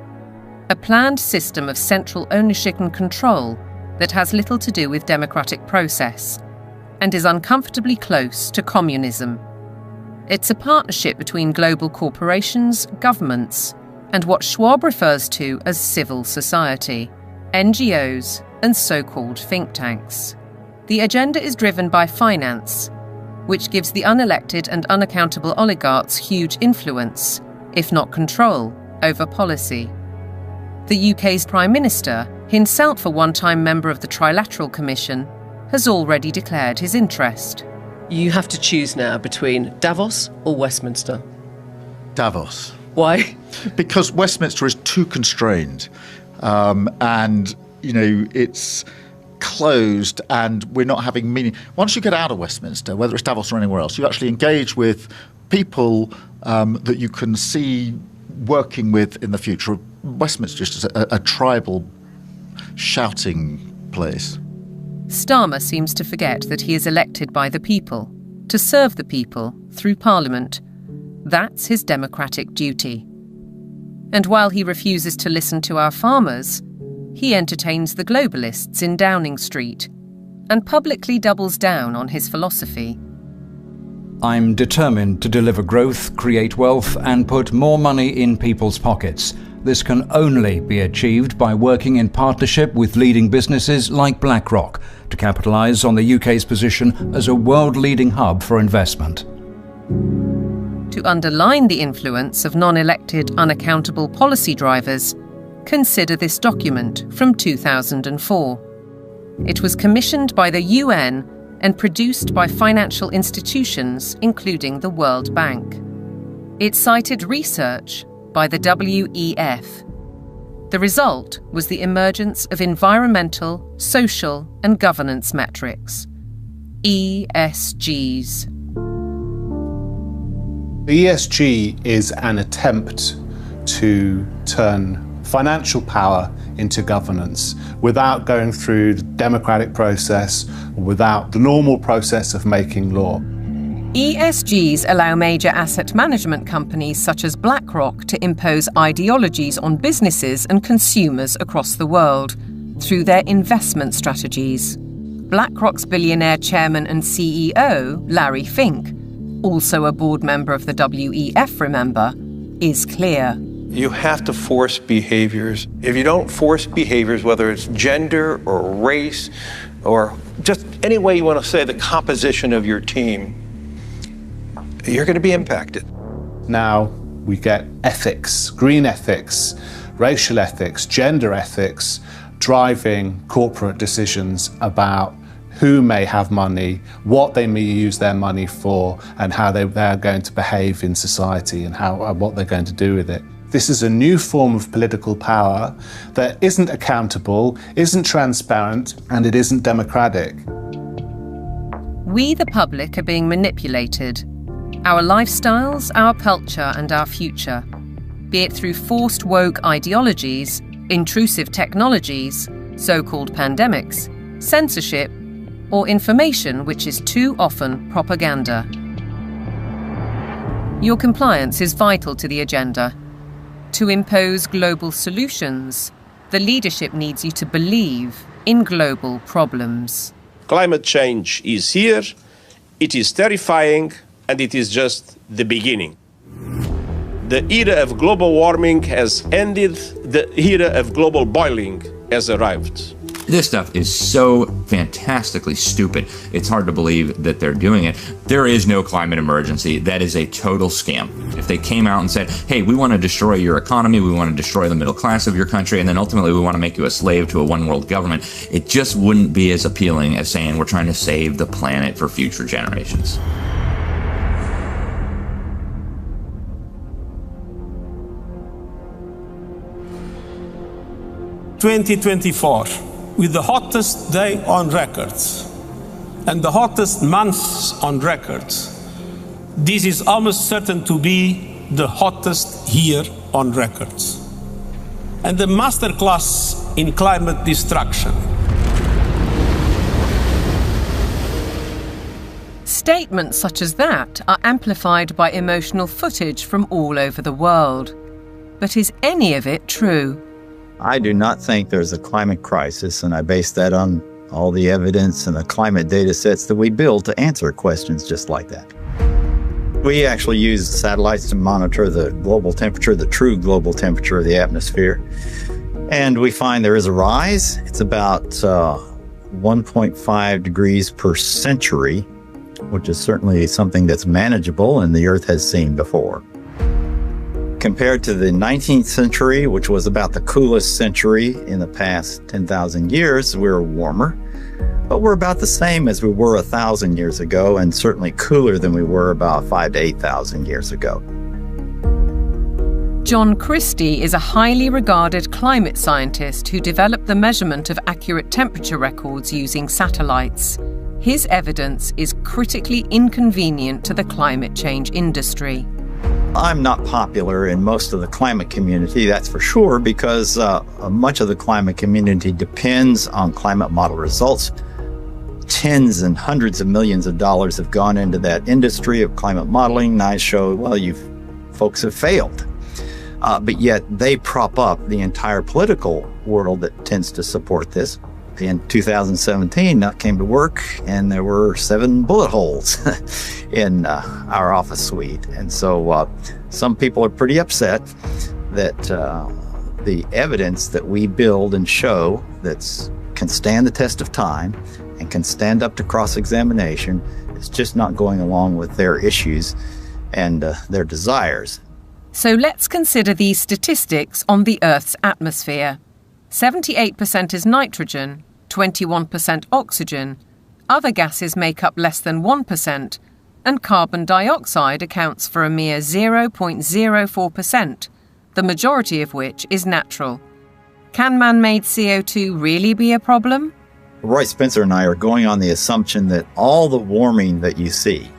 S3: a planned system of central ownership and control that has little to do with democratic process and is uncomfortably close to communism. It's a partnership between global corporations, governments, and what Schwab refers to as civil society, NGOs, and so-called think tanks. The agenda is driven by finance, which gives the unelected and unaccountable oligarchs huge influence, if not control, over policy. The UK's Prime Minister, himself a one-time member of the Trilateral Commission, has already declared his interest.
S7: You have to choose now between Davos or Westminster.
S8: Davos.
S7: Why?
S8: Because Westminster is too constrained. And, you know, it's closed and we're not having meaning. Once you get out of Westminster, whether it's Davos or anywhere else, you actually engage with people that you can see working with in the future. Westminster is just a tribal shouting place.
S3: Starmer seems to forget that he is elected by the people, to serve the people through Parliament. That's his democratic duty. And while he refuses to listen to our farmers, he entertains the globalists in Downing Street and publicly doubles down on his philosophy.
S19: I'm determined to deliver growth, create wealth, and put more money in people's pockets. This can only be achieved by working in partnership with leading businesses like BlackRock to capitalise on the UK's position as a world-leading hub for investment.
S3: To underline the influence of non-elected, unaccountable policy drivers, consider this document from 2004. It was commissioned by the UN and produced by financial institutions, including the World Bank. It cited research by the WEF. The result was the emergence of environmental, social, and governance metrics, ESGs.
S16: The ESG is an attempt to turn financial power into governance without going through the democratic process, without the normal process of making law.
S3: ESGs allow major asset management companies such as BlackRock to impose ideologies on businesses and consumers across the world through their investment strategies. BlackRock's billionaire chairman and CEO, Larry Fink, also a board member of the WEF, remember, is clear.
S9: You have to force behaviors. If you don't force behaviors, whether it's gender or race or just any way you want to say the composition of your team, you're going to be impacted.
S16: Now we get ethics, green ethics, racial ethics, gender ethics, driving corporate decisions about who may have money, what they may use their money for, and how they're going to behave in society and what they're going to do with it. This is a new form of political power that isn't accountable, isn't transparent, and it isn't democratic.
S3: We, the public, are being manipulated. Our lifestyles, our culture, and our future, be it through forced woke ideologies, intrusive technologies, so-called pandemics, censorship, or information which is too often propaganda. Your compliance is vital to the agenda. To impose global solutions, the leadership needs you to believe in global problems.
S24: Climate change is here, it is terrifying, and it is just the beginning. The era of global warming has ended, the era of global boiling has arrived.
S5: This stuff is so fantastically stupid. It's hard to believe that they're doing it. There is no climate emergency. That is a total scam. If they came out and said, hey, we want to destroy your economy, we want to destroy the middle class of your country, and then ultimately we want to make you a slave to a one world government, it just wouldn't be as appealing as saying we're trying to save the planet for future generations.
S11: "2024, with the hottest day on record and the hottest months on record, this is almost certain to be the hottest year on record. And the masterclass in climate destruction."
S3: Statements such as that are amplified by emotional footage from all over the world. But is any of it true?
S12: I do not think there's a climate crisis, and I base that on all the evidence and the climate data sets that we build to answer questions just like that. We actually use satellites to monitor the global temperature, the true global temperature of the atmosphere. And we find there is a rise. It's about 1.5 degrees per century, which is certainly something that's manageable and the Earth has seen before. Compared to the 19th century, which was about the coolest century in the past 10,000 years, we're warmer. But we're about the same as we were 1,000 years ago, and certainly cooler than we were about 5,000 to 8,000 years ago.
S3: John Christie is a highly regarded climate scientist who developed the measurement of accurate temperature records using satellites. His evidence is critically inconvenient to the climate change industry.
S12: I'm not popular in most of the climate community, that's for sure, because much of the climate community depends on climate model results. Tens and hundreds of millions of dollars have gone into that industry of climate modeling, and I show, well, you folks have failed. But yet they prop up the entire political world that tends to support this. In 2017, I came to work and there were 7 bullet holes in our office suite. And so some people are pretty upset that the evidence that we build and show that can stand the test of time and can stand up to cross-examination is just not going along with their issues and their desires.
S3: So let's consider these statistics on the Earth's atmosphere. 78% is nitrogen, 21% oxygen, other gases make up less than 1%, and carbon dioxide accounts for a mere 0.04%, the majority of which is natural. Can man-made CO2 really be a problem?
S12: Roy Spencer and I are going on the assumption that all the warming that you see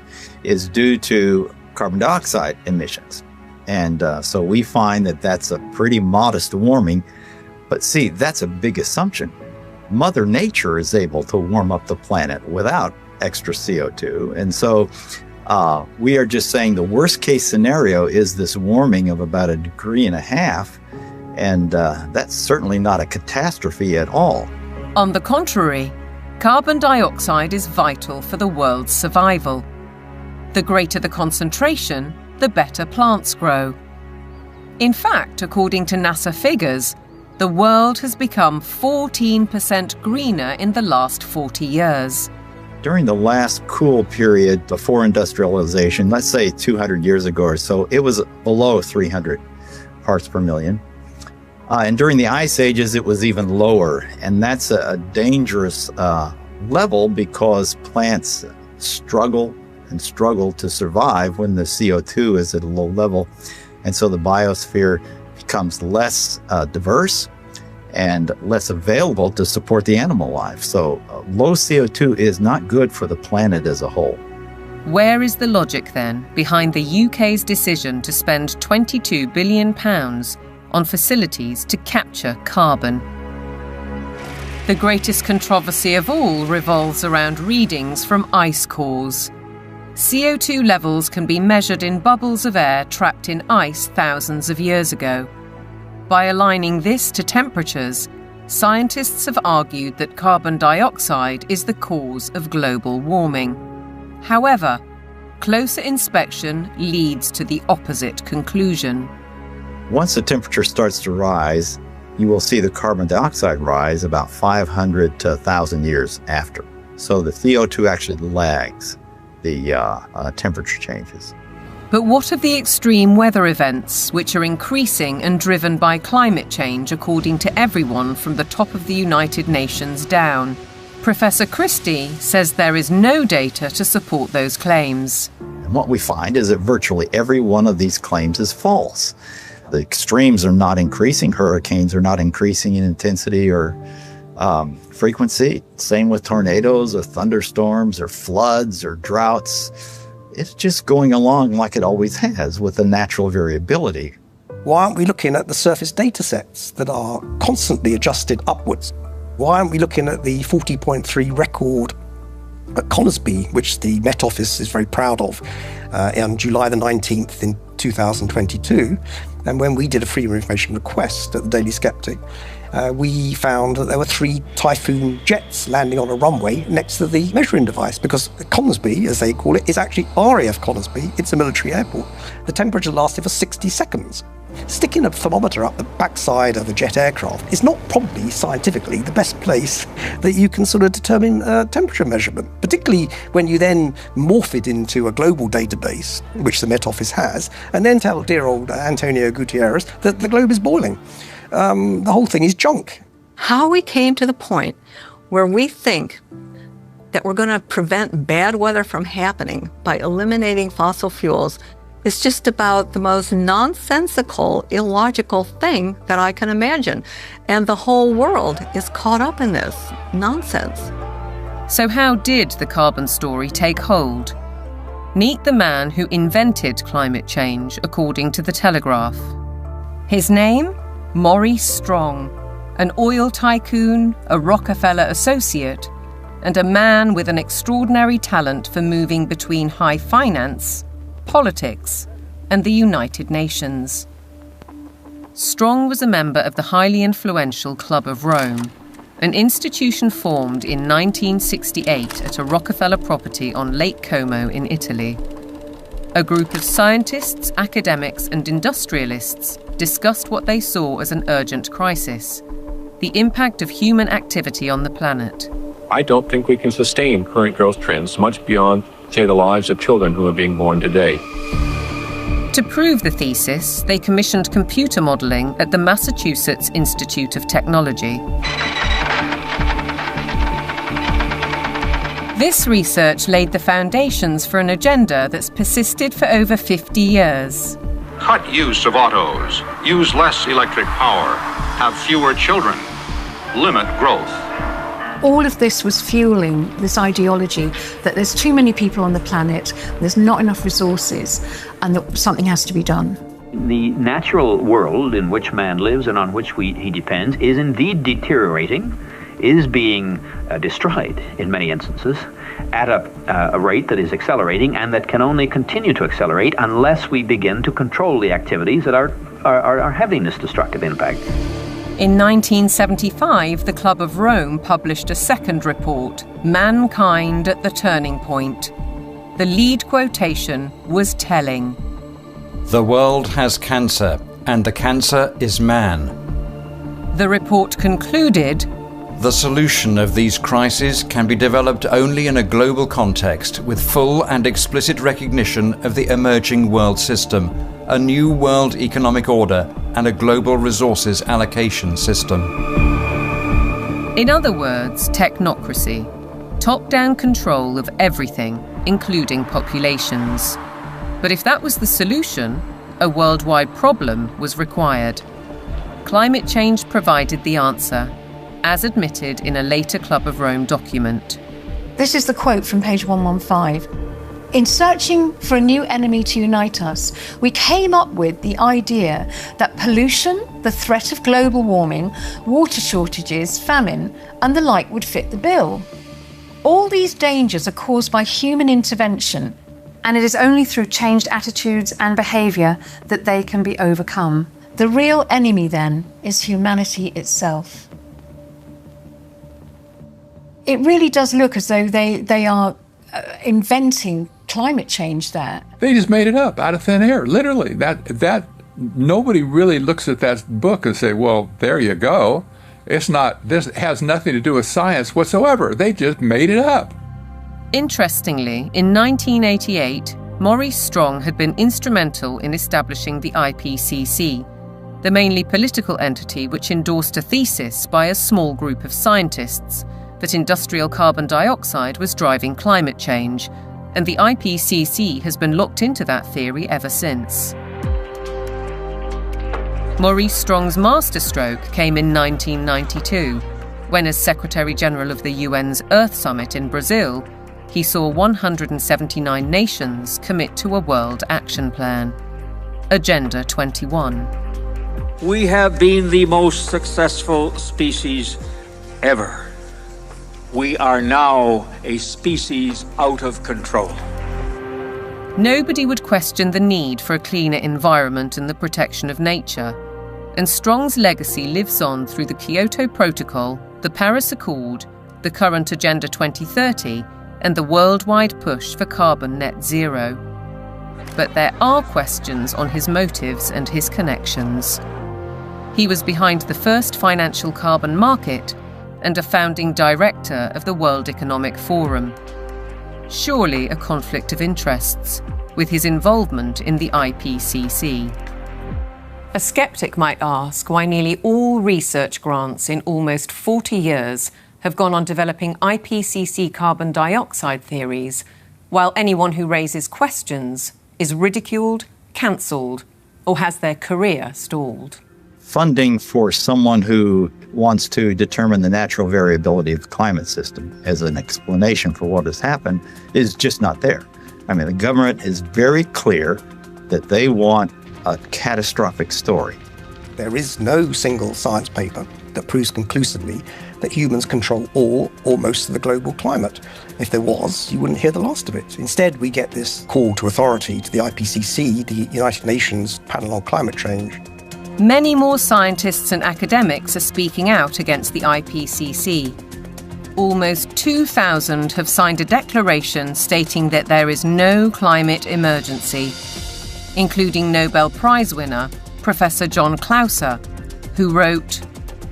S12: is due to carbon dioxide emissions. And so we find that that's a pretty modest warming. But see, that's a big assumption. Mother Nature is able to warm up the planet without extra CO2. And so we are just saying the worst case scenario is this warming of about 1.5 degrees. And that's certainly not a catastrophe at all.
S3: On the contrary, carbon dioxide is vital for the world's survival. The greater the concentration, the better plants grow. In fact, according to NASA figures, the world has become 14% greener in the last 40 years.
S12: During the last cool period before industrialization, let's say 200 years ago or so, it was below 300 parts per million. And during the ice ages, it was even lower. And that's a dangerous level because plants struggle to survive when the CO2 is at a low level. And so the biosphere becomes less diverse and less available to support the animal life. So low CO2 is not good for the planet as a whole.
S3: Where is the logic then behind the UK's decision to spend £22 billion on facilities to capture carbon? The greatest controversy of all revolves around readings from ice cores. CO2 levels can be measured in bubbles of air trapped in ice thousands of years ago. By aligning this to temperatures, scientists have argued that carbon dioxide is the cause of global warming. However, closer inspection leads to the opposite conclusion.
S12: Once the temperature starts to rise, you will see the carbon dioxide rise about 500 to 1,000 years after. So the CO2 actually lags the temperature changes.
S3: But what of the extreme weather events, which are increasing and driven by climate change, according to everyone from the top of the United Nations down? Professor Christie says there is no data to support those claims.
S12: And what we find is that virtually every one of these claims is false. The extremes are not increasing. Hurricanes are not increasing in intensity or frequency. Same with tornadoes or thunderstorms or floods or droughts. It's just going along like it always has with the natural variability.
S1: Why aren't we looking at the surface data sets that are constantly adjusted upwards? Why aren't we looking at the 40.3 record at Conisbee, which the Met Office is very proud of, on July the 19th in 2022? And when we did a freedom of information request at the Daily Sceptic, we found that there were 3 Typhoon jets landing on a runway next to the measuring device, because Conisbee, as they call it, is actually RAF Conisbee. It's a military airport. The temperature lasted for 60 seconds. Sticking a thermometer up the backside of a jet aircraft is not probably scientifically the best place that you can sort of determine temperature measurement, particularly when you then morph it into a global database, which the Met Office has, and then tell dear old Antonio Gutierrez that the globe is boiling. The whole thing is junk.
S2: How we came to the point where we think that we're going to prevent bad weather from happening by eliminating fossil fuels is just about the most nonsensical, illogical thing that I can imagine. And the whole world is caught up in this nonsense.
S3: So how did the carbon story take hold? Meet the man who invented climate change, according to The Telegraph. His name? Maurice Strong, an oil tycoon, a Rockefeller associate, and a man with an extraordinary talent for moving between high finance, politics, and the United Nations. Strong was a member of the highly influential Club of Rome, an institution formed in 1968 at a Rockefeller property on Lake Como in Italy. A group of scientists, academics, and industrialists discussed what they saw as an urgent crisis: the impact of human activity on the planet.
S15: I don't think we can sustain current growth trends much beyond, say, the lives of children who are being born today.
S3: To prove the thesis, they commissioned computer modelling at the Massachusetts Institute of Technology. This research laid the foundations for an agenda that's persisted for over 50 years.
S17: Cut use of autos, use less electric power, have fewer children, limit growth.
S18: All of this was fueling this ideology that there's too many people on the planet, there's not enough resources, and that something has to be done.
S25: The natural world in which man lives and on which he depends is indeed deteriorating, is being destroyed in many instances at a rate that is accelerating and that can only continue to accelerate unless we begin to control the activities that are having this destructive impact.
S3: In 1975, the Club of Rome published a second report, Mankind at the Turning Point. The lead quotation was telling.
S19: The world has cancer, and the cancer is man.
S3: The report concluded,
S19: the solution of these crises can be developed only in a global context with full and explicit recognition of the emerging world system, a new world economic order, and a global resources allocation system.
S3: In other words, technocracy, top-down control of everything, including populations. But if that was the solution, a worldwide problem was required. Climate change provided the answer, as admitted in a later Club of Rome document.
S18: This is the quote from page 115. In searching for a new enemy to unite us, we came up with the idea that pollution, the threat of global warming, water shortages, famine, and the like would fit the bill. All these dangers are caused by human intervention, and it is only through changed attitudes and behaviour that they can be overcome. The real enemy, then, is humanity itself. It really does look as though they are inventing climate change there.
S26: They just made it up out of thin air, literally. That
S10: nobody really looks at that book and say, well, there you go. It's not, this has nothing to do with science whatsoever. They just made it up.
S3: Interestingly, in 1988, Maurice Strong had been instrumental in establishing the IPCC, the mainly political entity which endorsed a thesis by a small group of scientists that industrial carbon dioxide was driving climate change, and the IPCC has been looked into that theory ever since. Maurice Strong's masterstroke came in 1992, when as Secretary-General of the UN's Earth Summit in Brazil, he saw 179 nations commit to a World Action Plan, Agenda 21.
S13: We have been the most successful species ever. We are now a species out of control.
S3: Nobody would question the need for a cleaner environment and the protection of nature, and Strong's legacy lives on through the Kyoto Protocol, the Paris Accord, the current Agenda 2030, and the worldwide push for carbon net zero. But there are questions on his motives and his connections. He was behind the first financial carbon market and a founding director of the World Economic Forum. Surely a conflict of interests, with his involvement in the IPCC. A skeptic might ask why nearly all research grants in almost 40 years have gone on developing IPCC carbon dioxide theories, while anyone who raises questions is ridiculed, cancelled, or has their career stalled.
S12: Funding for someone who wants to determine the natural variability of the climate system as an explanation for what has happened is just not there. I mean, the government is very clear that they want a catastrophic story.
S1: There is no single science paper that proves conclusively that humans control all or most of the global climate. If there was, you wouldn't hear the last of it. Instead, we get this call to authority to the IPCC, the United Nations Panel on Climate Change.
S3: Many more scientists and academics are speaking out against the IPCC. Almost 2,000 have signed a declaration stating that there is no climate emergency, including Nobel Prize winner Professor John Clauser, who wrote,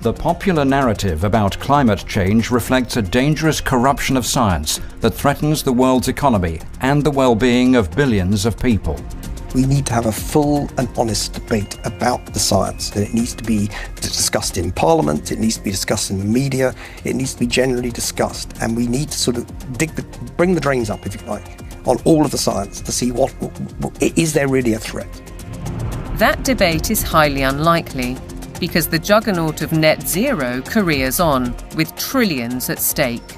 S19: "The popular narrative about climate change reflects a dangerous corruption of science that threatens the world's economy and the well-being of billions of people."
S1: We need to have a full and honest debate about the science, and it needs to be discussed in Parliament, it needs to be discussed in the media, it needs to be generally discussed, and we need to sort of bring the drains up, if you like, on all of the science to see what is there really a threat.
S3: That debate is highly unlikely, because the juggernaut of net zero careers on, with trillions at stake.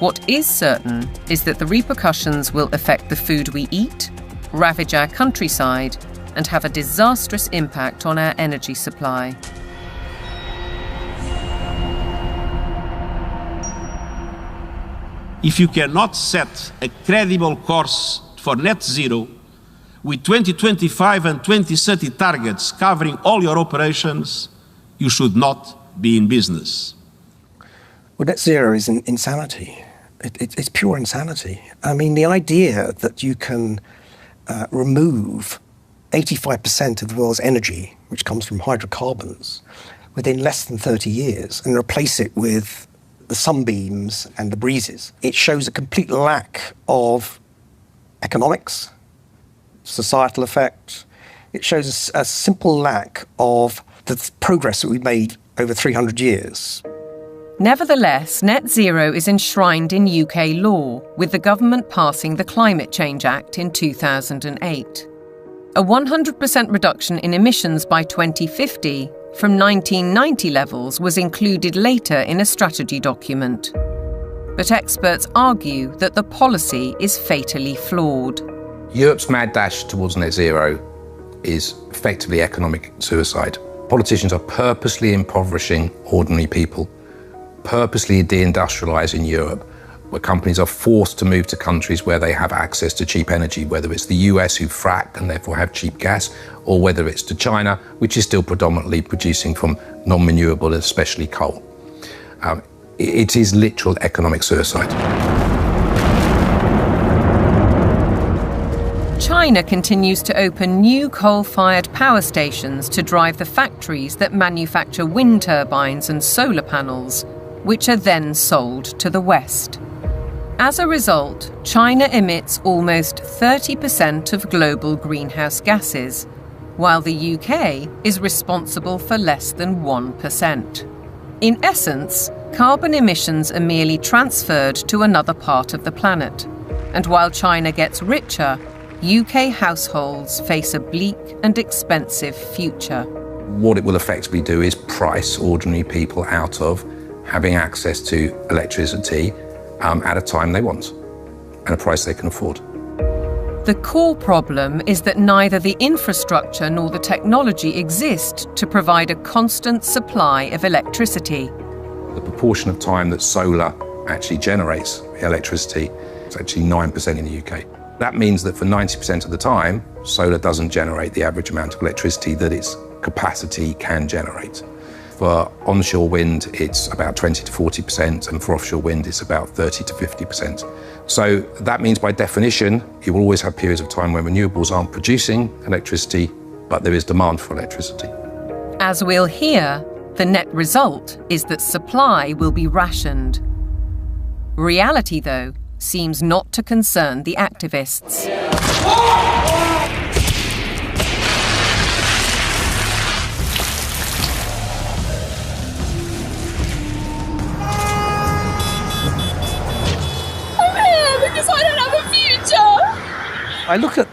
S3: What is certain is that the repercussions will affect the food we eat, ravage our countryside, and have a disastrous impact on our energy supply.
S24: If you cannot set a credible course for net zero, with 2025 and 2030 targets covering all your operations, you should not be in business.
S1: Well, net zero is insanity. It's pure insanity. I mean, the idea that you can remove 85% of the world's energy, which comes from hydrocarbons, within less than 30 years and replace it with the sunbeams and the breezes. It shows a complete lack of economics, societal effect. It shows a simple lack of the progress that we've made over 300 years.
S3: Nevertheless, net zero is enshrined in UK law, with the government passing the Climate Change Act in 2008. A 100% reduction in emissions by 2050 from 1990 levels was included later in a strategy document. But experts argue that the policy is fatally flawed.
S14: Europe's mad dash towards net zero is effectively economic suicide. Politicians are purposely impoverishing ordinary people, purposely deindustrializing Europe, where companies are forced to move to countries where they have access to cheap energy, whether it's the US who frack and therefore have cheap gas, or whether it's to China, which is still predominantly producing from non-renewable, especially coal. It is literal economic suicide.
S3: China continues to open new coal-fired power stations to drive the factories that manufacture wind turbines and solar panels, which are then sold to the West. As a result, China emits almost 30% of global greenhouse gases, while the UK is responsible for less than 1%. In essence, carbon emissions are merely transferred to another part of the planet. And while China gets richer, UK households face a bleak and expensive future.
S14: What it will effectively do is price ordinary people out of having access to electricity at a time they want and a price they can afford.
S3: The core problem is that neither the infrastructure nor the technology exist to provide a constant supply of electricity.
S14: The proportion of time that solar actually generates electricity is actually 9% in the UK. That means that for 90% of the time, solar doesn't generate the average amount of electricity that its capacity can generate. For onshore wind, it's about 20 to 40%, and for offshore wind, it's about 30 to 50%. So that means, by definition, you will always have periods of time when renewables aren't producing electricity, but there is demand for electricity.
S3: As we'll hear, the net result is that supply will be rationed. Reality, though, seems not to concern the activists.
S1: I look at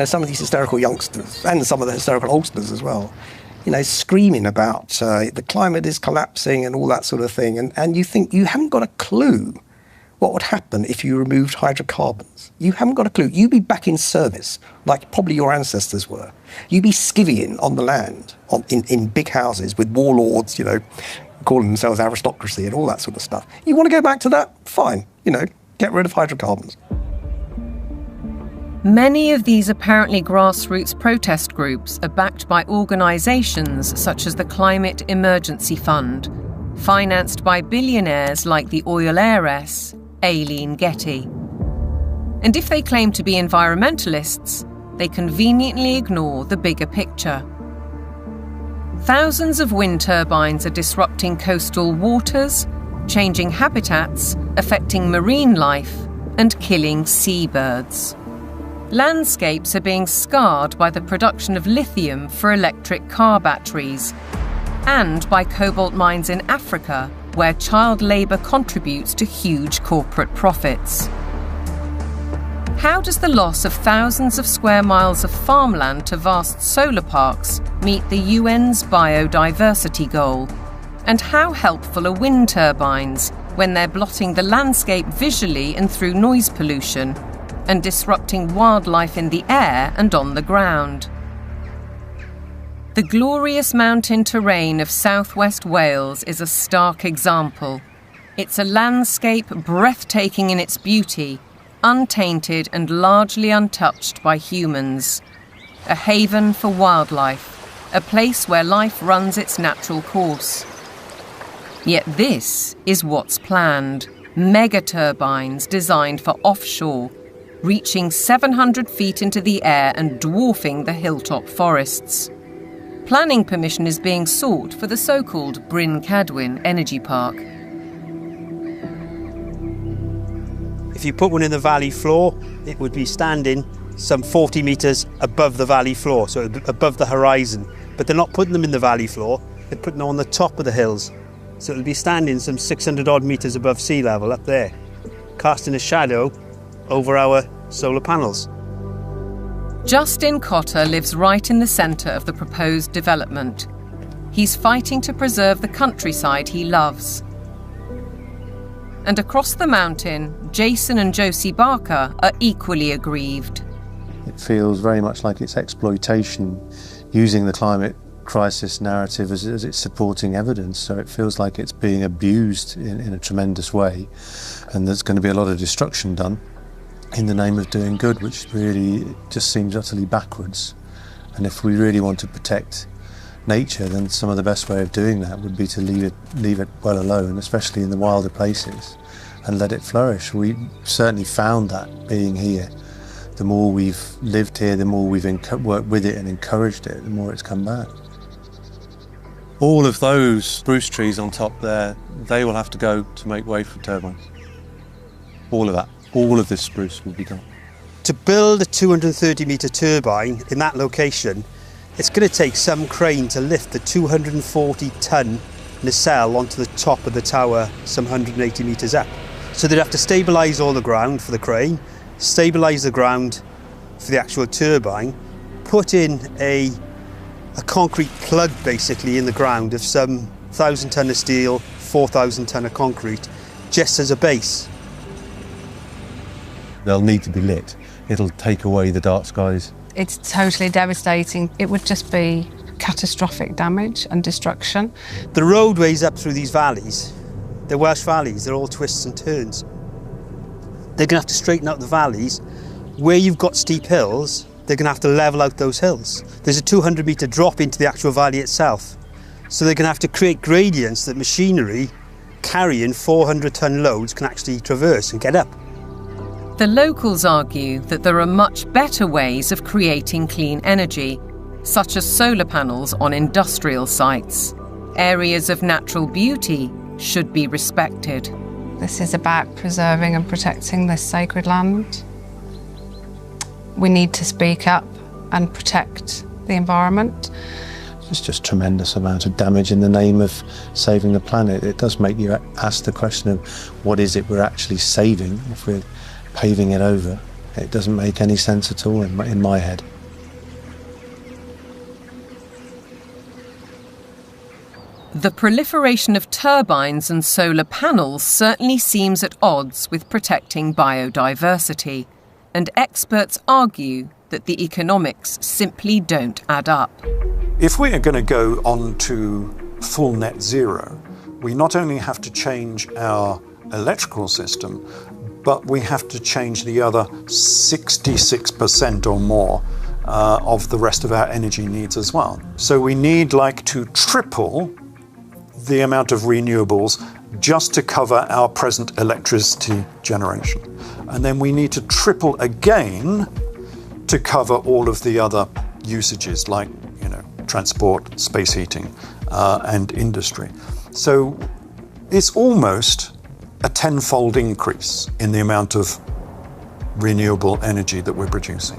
S1: some of these hysterical youngsters and some of the hysterical oldsters as well, screaming about the climate is collapsing and all that sort of thing. And you think you haven't got a clue what would happen if you removed hydrocarbons. You haven't got a clue. You'd be back in service, like probably your ancestors were. You'd be skivvying on the land, in big houses with warlords, calling themselves aristocracy and all that sort of stuff. You want to go back to that? Fine. Get rid of hydrocarbons.
S3: Many of these apparently grassroots protest groups are backed by organisations such as the Climate Emergency Fund, financed by billionaires like the oil heiress Aileen Getty. And if they claim to be environmentalists, they conveniently ignore the bigger picture. Thousands of wind turbines are disrupting coastal waters, changing habitats, affecting marine life, and killing seabirds. Landscapes are being scarred by the production of lithium for electric car batteries, and by cobalt mines in Africa, where child labour contributes to huge corporate profits. How does the loss of thousands of square miles of farmland to vast solar parks meet the UN's biodiversity goal? And how helpful are wind turbines when they're blotting the landscape visually and through noise pollution, and disrupting wildlife in the air and on the ground? The glorious mountain terrain of southwest Wales is a stark example. It's a landscape breathtaking in its beauty, untainted and largely untouched by humans. A haven for wildlife, a place where life runs its natural course. Yet this is what's planned. Mega turbines designed for offshore, reaching 700 feet into the air and dwarfing the hilltop forests. Planning permission is being sought for the so-called Bryn Cadwyn Energy Park.
S4: If you put one in the valley floor, it would be standing some 40 metres above the valley floor, so above the horizon. But they're not putting them in the valley floor, they're putting them on the top of the hills. So it'll be standing some 600 odd metres above sea level up there, casting a shadow over our solar panels.
S3: Justin Cotter lives right in the centre of the proposed development. He's fighting to preserve the countryside he loves. And across the mountain, Jason and Josie Barker are equally aggrieved.
S20: It feels very much like it's exploitation, using the climate crisis narrative as its supporting evidence. So it feels like it's being abused in a tremendous way, and there's going to be a lot of destruction done in the name of doing good, which really just seems utterly backwards. And if we really want to protect nature, then some of the best way of doing that would be to leave it well alone, especially in the wilder places, and let it flourish. We certainly found that being here. The more we've lived here, the more we've worked with it and encouraged it, the more it's come back. All of those spruce trees on top there, they will have to go to make way for turbines. All of that, all of this spruce will be gone.
S4: To build a 230-metre turbine in that location, it's going to take some crane to lift the 240-ton nacelle onto the top of the tower some 180 metres up. So they'd have to stabilise all the ground for the crane, stabilise the ground for the actual turbine, put in a concrete plug basically in the ground of some 1,000 tonne of steel, 4,000 tonne of concrete, just as a base.
S20: They'll need to be lit. It'll take away the dark skies.
S6: It's totally devastating. It would just be catastrophic damage and destruction.
S4: The roadways up through these valleys, the Welsh valleys, they're all twists and turns. They're going to have to straighten out the valleys. Where you've got steep hills, they're going to have to level out those hills. There's a 200-metre drop into the actual valley itself. So they're going to have to create gradients that machinery carrying 400-tonne loads can actually traverse and get up.
S3: The locals argue that there are much better ways of creating clean energy, such as solar panels on industrial sites. Areas of natural beauty should be respected.
S6: This is about preserving and protecting this sacred land. We need to speak up and protect the environment.
S20: It's just a tremendous amount of damage in the name of saving the planet. It does make you ask the question of what is it we're actually saving if we're paving it over. It doesn't make any sense at all in my head.
S3: The proliferation of turbines and solar panels certainly seems at odds with protecting biodiversity, and experts argue that the economics simply don't add up.
S7: If we are going to go on to full net zero, we not only have to change our electrical system, but we have to change the other 66% or more of the rest of our energy needs as well. So we need to triple the amount of renewables just to cover our present electricity generation. And then we need to triple again to cover all of the other usages like, transport, space heating, and industry. So it's almost a tenfold increase in the amount of renewable energy that we're producing.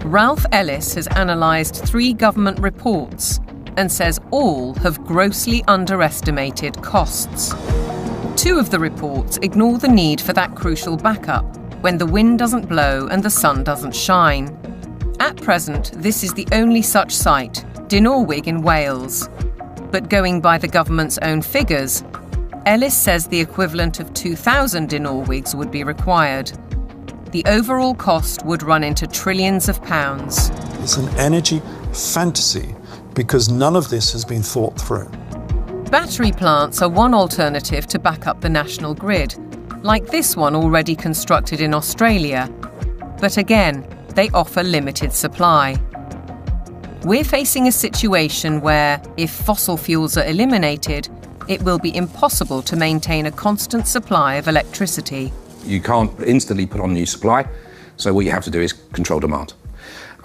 S3: Ralph Ellis has analysed 3 government reports and says all have grossly underestimated costs. 2 of the reports ignore the need for that crucial backup when the wind doesn't blow and the sun doesn't shine. At present, this is the only such site, Dinorwig in Wales. But going by the government's own figures, Ellis says the equivalent of 2,000 Dinorwigs would be required. The overall cost would run into trillions of pounds.
S7: It's an energy fantasy because none of this has been thought through.
S3: Battery plants are one alternative to back up the national grid, like this one already constructed in Australia. But again, they offer limited supply. We're facing a situation where, if fossil fuels are eliminated, it will be impossible to maintain a constant supply of electricity.
S14: You can't instantly put on new supply, so what you have to do is control demand.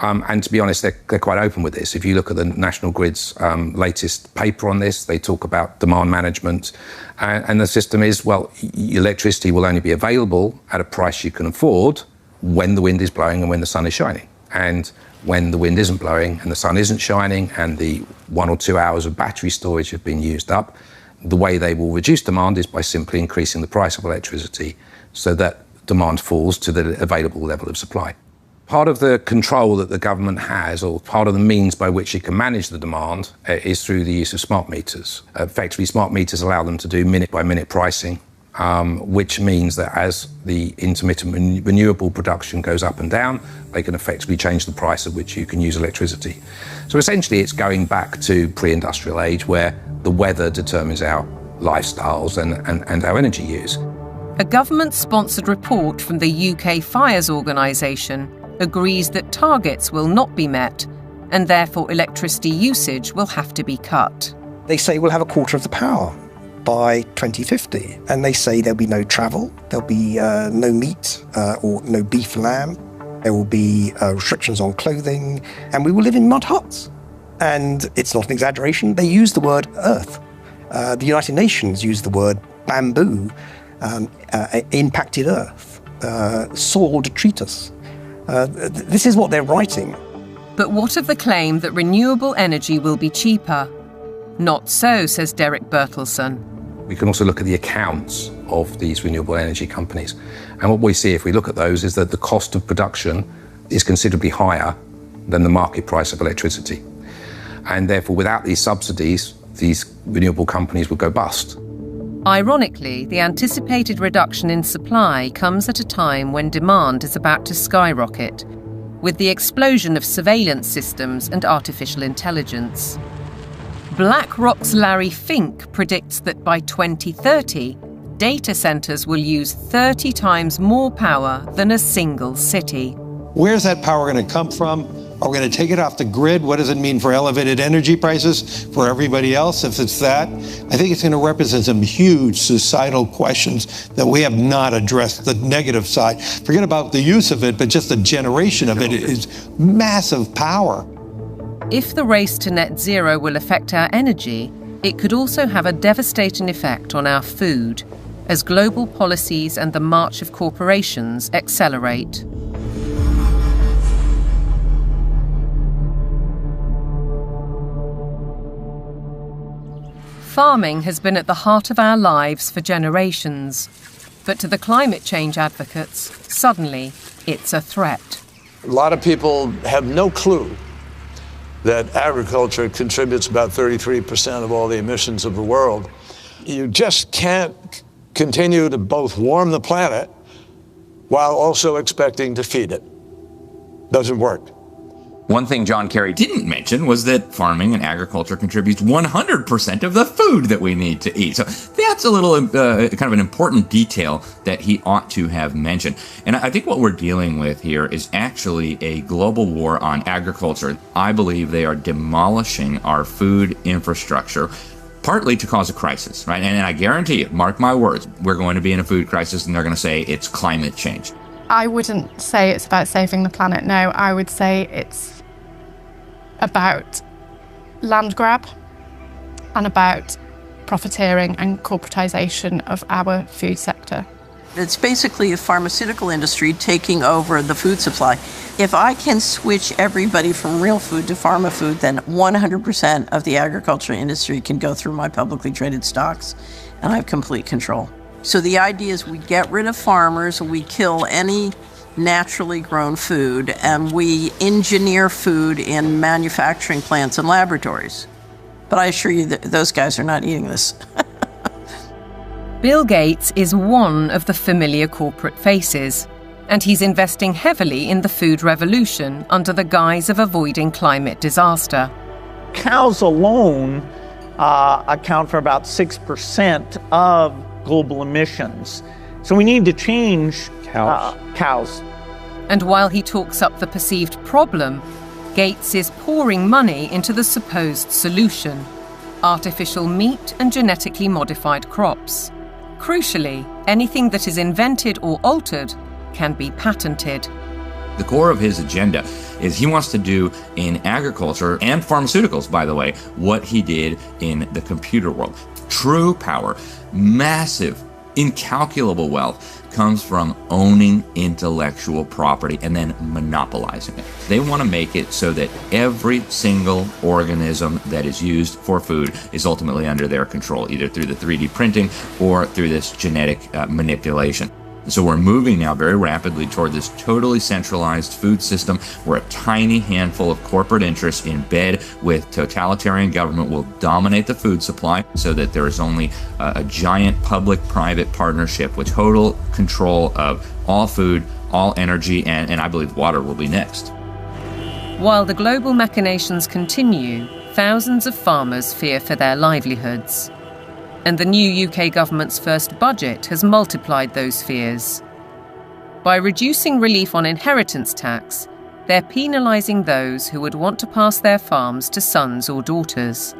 S14: And to be honest, they're quite open with this. If you look at the National Grid's latest paper on this, they talk about demand management. And the system is, electricity will only be available at a price you can afford when the wind is blowing and when the sun is shining. And when the wind isn't blowing and the sun isn't shining and the 1 or 2 hours of battery storage have been used up, the way they will reduce demand is by simply increasing the price of electricity so that demand falls to the available level of supply. Part of the control that the government has, or part of the means by which it can manage the demand, is through the use of smart meters. Effectively, smart meters allow them to do minute-by-minute pricing, which means that as the intermittent renewable production goes up and down, they can effectively change the price at which you can use electricity. So essentially, it's going back to pre-industrial age, where the weather determines our lifestyles and our energy use.
S3: A government-sponsored report from the UK Fires Organisation agrees that targets will not be met, and therefore electricity usage will have to be cut.
S1: They say we'll have a quarter of the power by 2050, and they say there'll be no travel, there'll be no meat or no beef lamb. There will be restrictions on clothing, and we will live in mud huts. And it's not an exaggeration. They use the word earth. The United Nations use the word bamboo, impacted earth, soil detritus. This is what they're writing.
S3: But what of the claim that renewable energy will be cheaper? Not so, says Derek Bertelsen.
S14: We can also look at the accounts of these renewable energy companies. And what we see if we look at those is that the cost of production is considerably higher than the market price of electricity. And therefore, without these subsidies, these renewable companies would go bust.
S3: Ironically, the anticipated reduction in supply comes at a time when demand is about to skyrocket, with the explosion of surveillance systems and artificial intelligence. BlackRock's Larry Fink predicts that by 2030, data centers will use 30 times more power than a single city.
S8: Where's that power going to come from? Are we going to take it off the grid? What does it mean for elevated energy prices for everybody else if it's that? I think it's going to represent some huge societal questions that we have not addressed, the negative side. Forget about the use of it, but just the generation of it is massive power.
S3: If the race to net zero will affect our energy, it could also have a devastating effect on our food, as global policies and the march of corporations accelerate. Farming has been at the heart of our lives for generations, but to the climate change advocates, suddenly it's a threat.
S9: A lot of people have no clue that agriculture contributes about 33% of all the emissions of the world. You just can't continue to both warm the planet while also expecting to feed it. Doesn't work.
S5: One thing John Kerry didn't mention was that farming and agriculture contributes 100% of the food that we need to eat. So that's a little kind of an important detail that he ought to have mentioned. And I think what we're dealing with here is actually a global war on agriculture. I believe they are demolishing our food infrastructure, partly to cause a crisis, right? And I guarantee you, mark my words, we're going to be in a food crisis, and they're going to say it's climate change.
S6: I wouldn't say it's about saving the planet, no. I would say it's about land grab and about profiteering and corporatization of our food sector.
S21: It's basically the pharmaceutical industry taking over the food supply. If I can switch everybody from real food to pharma food, then 100% of the agriculture industry can go through my publicly traded stocks, and I have complete control. So the idea is we get rid of farmers, we kill any naturally grown food, and we engineer food in manufacturing plants and laboratories. But I assure you that those guys are not eating this.
S3: Bill Gates is one of the familiar corporate faces, and he's investing heavily in the food revolution under the guise of avoiding climate disaster.
S22: Cows alone account for about 6% of global emissions. So we need to change cows.
S3: And while he talks up the perceived problem, Gates is pouring money into the supposed solution: artificial meat and genetically modified crops. Crucially, anything that is invented or altered can be patented.
S5: The core of his agenda is he wants to do in agriculture and pharmaceuticals, by the way, what he did in the computer world. True power, massive, incalculable wealth comes from owning intellectual property and then monopolizing it. They want to make it so that every single organism that is used for food is ultimately under their control, either through the 3D printing or through this genetic manipulation. So we're moving now very rapidly toward this totally centralized food system where a tiny handful of corporate interests in bed with totalitarian government will dominate the food supply, so that there is only a giant public-private partnership with total control of all food, all energy, and I believe water will be next.
S3: While the global machinations continue, thousands of farmers fear for their livelihoods. And the new UK government's first budget has multiplied those fears. By reducing relief on inheritance tax, they're penalising those who would want to pass their farms to sons or daughters.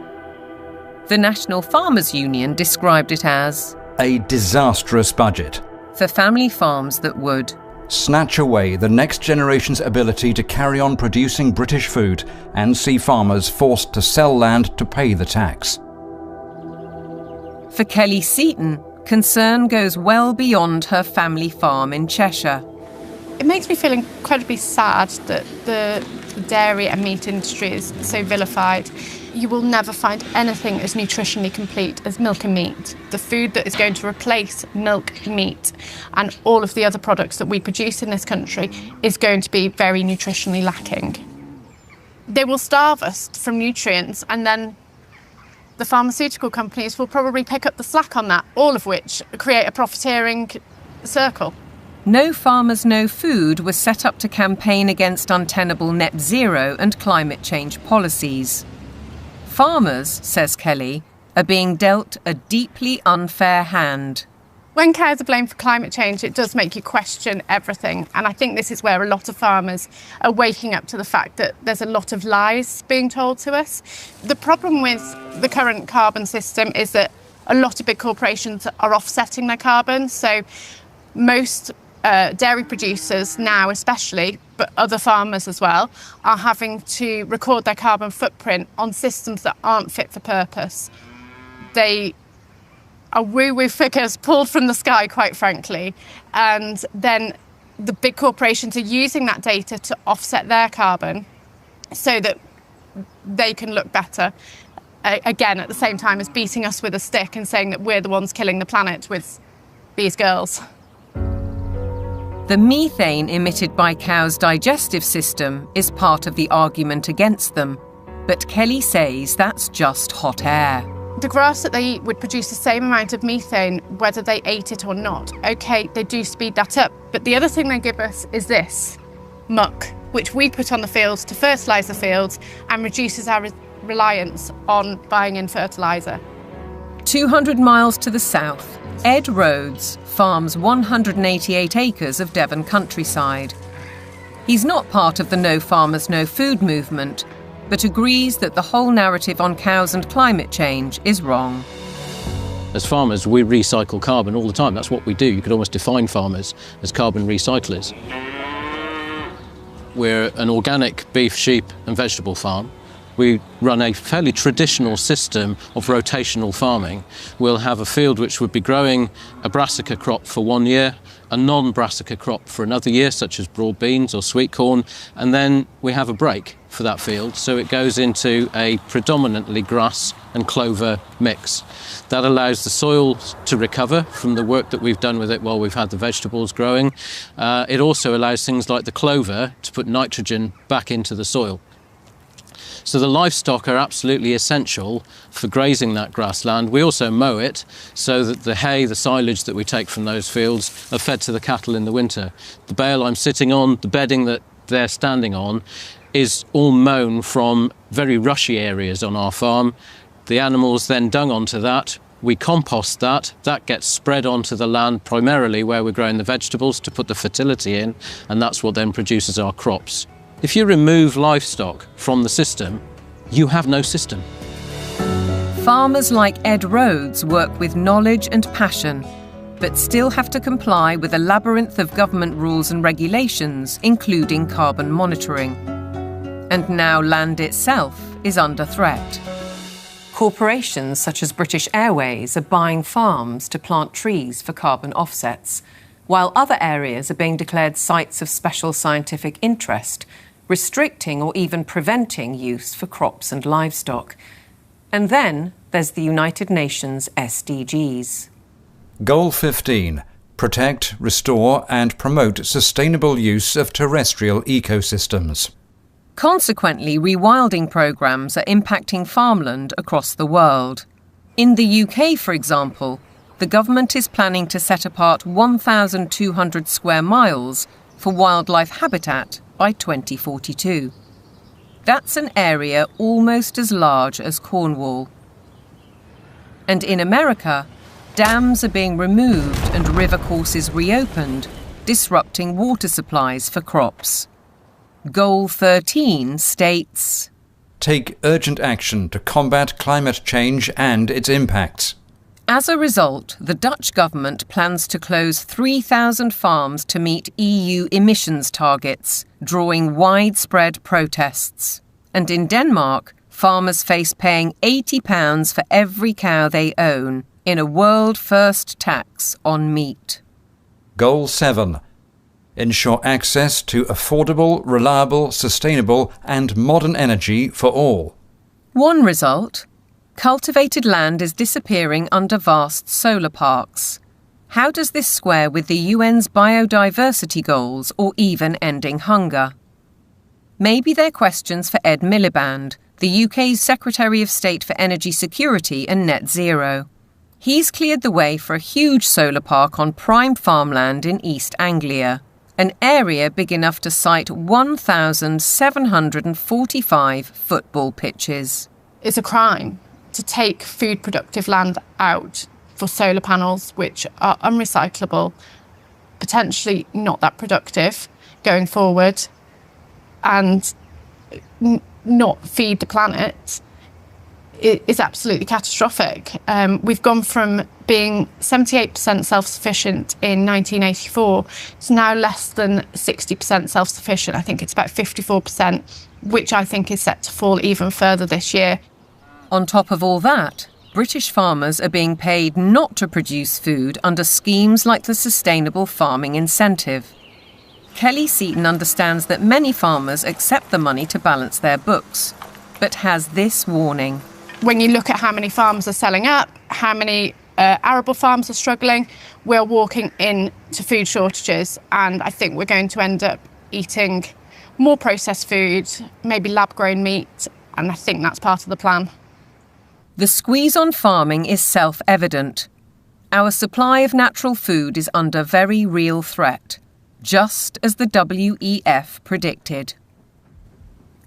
S3: The National Farmers Union described it as
S19: a disastrous budget
S3: for family farms that would
S19: snatch away the next generation's ability to carry on producing British food and see farmers forced to sell land to pay the tax.
S3: For Kelly Seaton, concern goes well beyond her family farm in Cheshire.
S6: It makes me feel incredibly sad that the dairy and meat industry is so vilified. You will never find anything as nutritionally complete as milk and meat. The food that is going to replace milk, meat, and all of the other products that we produce in this country is going to be very nutritionally lacking. They will starve us from nutrients, and then the pharmaceutical companies will probably pick up the slack on that, all of which create a profiteering circle.
S3: No Farmers, No Food was set up to campaign against untenable net zero and climate change policies. Farmers, says Kelly, are being dealt a deeply unfair hand.
S6: When cows are blamed for climate change, it does make you question everything. And I think this is where a lot of farmers are waking up to the fact that there's a lot of lies being told to us. The problem with the current carbon system is that a lot of big corporations are offsetting their carbon. So most dairy producers now especially, but other farmers as well, are having to record their carbon footprint on systems that aren't fit for purpose. They are woo-woo figures pulled from the sky, quite frankly, and then the big corporations are using that data to offset their carbon so that they can look better, again, at the same time as beating us with a stick and saying that we're the ones killing the planet with these girls.
S3: The methane emitted by cows' digestive system is part of the argument against them, but Kelly says that's just hot air.
S6: The grass that they eat would produce the same amount of methane whether they ate it or not. OK, they do speed that up, but the other thing they give us is this, muck, which we put on the fields to fertilise the fields and reduces our reliance on buying in fertiliser.
S3: 200 miles to the south, Ed Rhodes farms 188 acres of Devon countryside. He's not part of the No Farmers, No Food movement, but agrees that the whole narrative on cows and climate change is wrong.
S2: As farmers, we recycle carbon all the time. That's what we do. You could almost define farmers as carbon recyclers. We're an organic beef, sheep and vegetable farm. We run a fairly traditional system of rotational farming. We'll have a field which would be growing a brassica crop for 1 year, a non-brassica crop for another year, such as broad beans or sweet corn, and then we have a break for that field, so it goes into a predominantly grass and clover mix. That allows the soil to recover from the work that we've done with it while we've had the vegetables growing. It also allows things like the clover to put nitrogen back into the soil. So the livestock are absolutely essential for grazing that grassland. We also mow it so that the hay, the silage that we take from those fields are fed to the cattle in the winter. The bale I'm sitting on, the bedding that they're standing on, is all mown from very rushy areas on our farm. The animals then dung onto that. We compost that. That gets spread onto the land primarily where we're growing the vegetables to put the fertility in, and that's what then produces our crops. If you remove livestock from the system, you have no system.
S3: Farmers like Ed Rhodes work with knowledge and passion, but still have to comply with a labyrinth of government rules and regulations, including carbon monitoring. And now land itself is under threat. Corporations such as British Airways are buying farms to plant trees for carbon offsets, while other areas are being declared sites of special scientific interest, restricting or even preventing use for crops and livestock. And then there's the United Nations SDGs.
S19: Goal 15. Protect, restore and promote sustainable use of terrestrial ecosystems.
S3: Consequently, rewilding programmes are impacting farmland across the world. In the UK, for example, the government is planning to set apart 1,200 square miles for wildlife habitat by 2042. That's an area almost as large as Cornwall. And in America, dams are being removed and river courses reopened, disrupting water supplies for crops. Goal 13 states,
S19: take urgent action to combat climate change and its impacts.
S3: As a result, the Dutch government plans to close 3,000 farms to meet EU emissions targets, drawing widespread protests. And in Denmark, farmers face paying £80 for every cow they own in a world-first tax on meat.
S19: Goal 7. Ensure access to affordable, reliable, sustainable and modern energy for all.
S3: One result: cultivated land is disappearing under vast solar parks. How does this square with the UN's biodiversity goals or even ending hunger? Maybe they're questions for Ed Miliband, the UK's Secretary of State for Energy Security and Net Zero. He's cleared the way for a huge solar park on prime farmland in East Anglia, an area big enough to site 1,745 football pitches.
S6: It's a crime to take food productive land out for solar panels, which are unrecyclable, potentially not that productive going forward, and not feed the planet. It is absolutely catastrophic. We've gone from being 78% self-sufficient in 1984 to now less than 60% self-sufficient. I think it's about 54%, which I think is set to fall even further this year.
S3: On top of all that, British farmers are being paid not to produce food under schemes like the Sustainable Farming Incentive. Kelly Seaton understands that many farmers accept the money to balance their books, but has this warning.
S6: When you look at how many farms are selling up, how many arable farms are struggling, we're walking into food shortages, and I think we're going to end up eating more processed food, maybe lab-grown meat, and I think that's part of the plan.
S3: The squeeze on farming is self-evident. Our supply of natural food is under very real threat, just as the WEF predicted.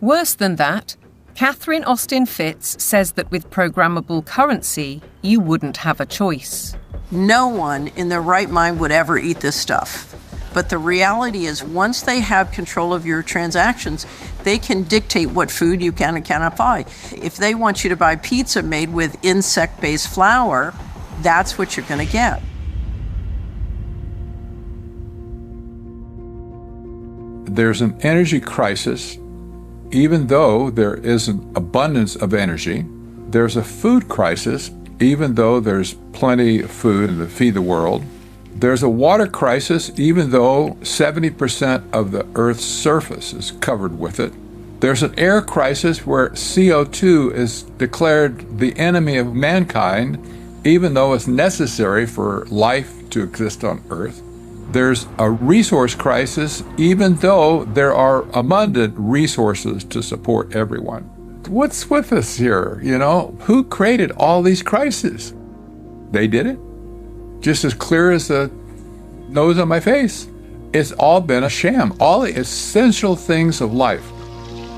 S3: Worse than that, Catherine Austin Fitz says that with programmable currency, you wouldn't have a choice.
S21: No one in their right mind would ever eat this stuff. But the reality is, once they have control of your transactions, they can dictate what food you can and cannot buy. If they want you to buy pizza made with insect-based flour, that's what you're going to get.
S10: There's an energy crisis. Even though there is an abundance of energy, there's a food crisis, even though there's plenty of food to feed the world. There's a water crisis, even though 70% of the Earth's surface is covered with it. There's an air crisis where CO2 is declared the enemy of mankind, even though it's necessary for life to exist on Earth. There's a resource crisis, even though there are abundant resources to support everyone. What's with us here, you know? Who created all these crises? They did it. Just as clear as the nose on my face. It's all been a sham. All the essential things of life,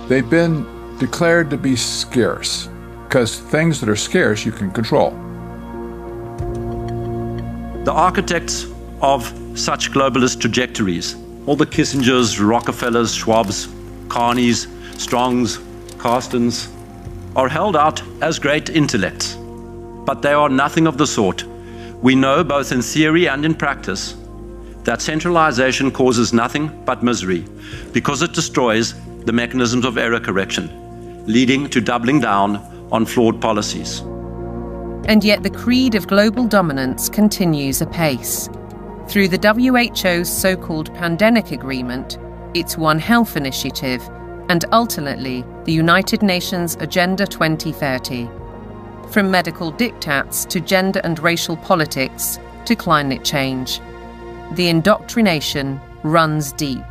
S10: they've been declared to be scarce, because things that are scarce you can control.
S11: The architects of such globalist trajectories, all the Kissingers, Rockefellers, Schwabs, Carneys, Strongs, Carstens, are held out as great intellects. But they are nothing of the sort. We know, both in theory and in practice, that centralization causes nothing but misery, because it destroys the mechanisms of error correction, leading to doubling down on flawed policies.
S3: And yet the creed of global dominance continues apace. Through the WHO's so-called Pandemic Agreement, its One Health Initiative, and ultimately the United Nations Agenda 2030. From medical diktats to gender and racial politics to climate change, the indoctrination runs deep.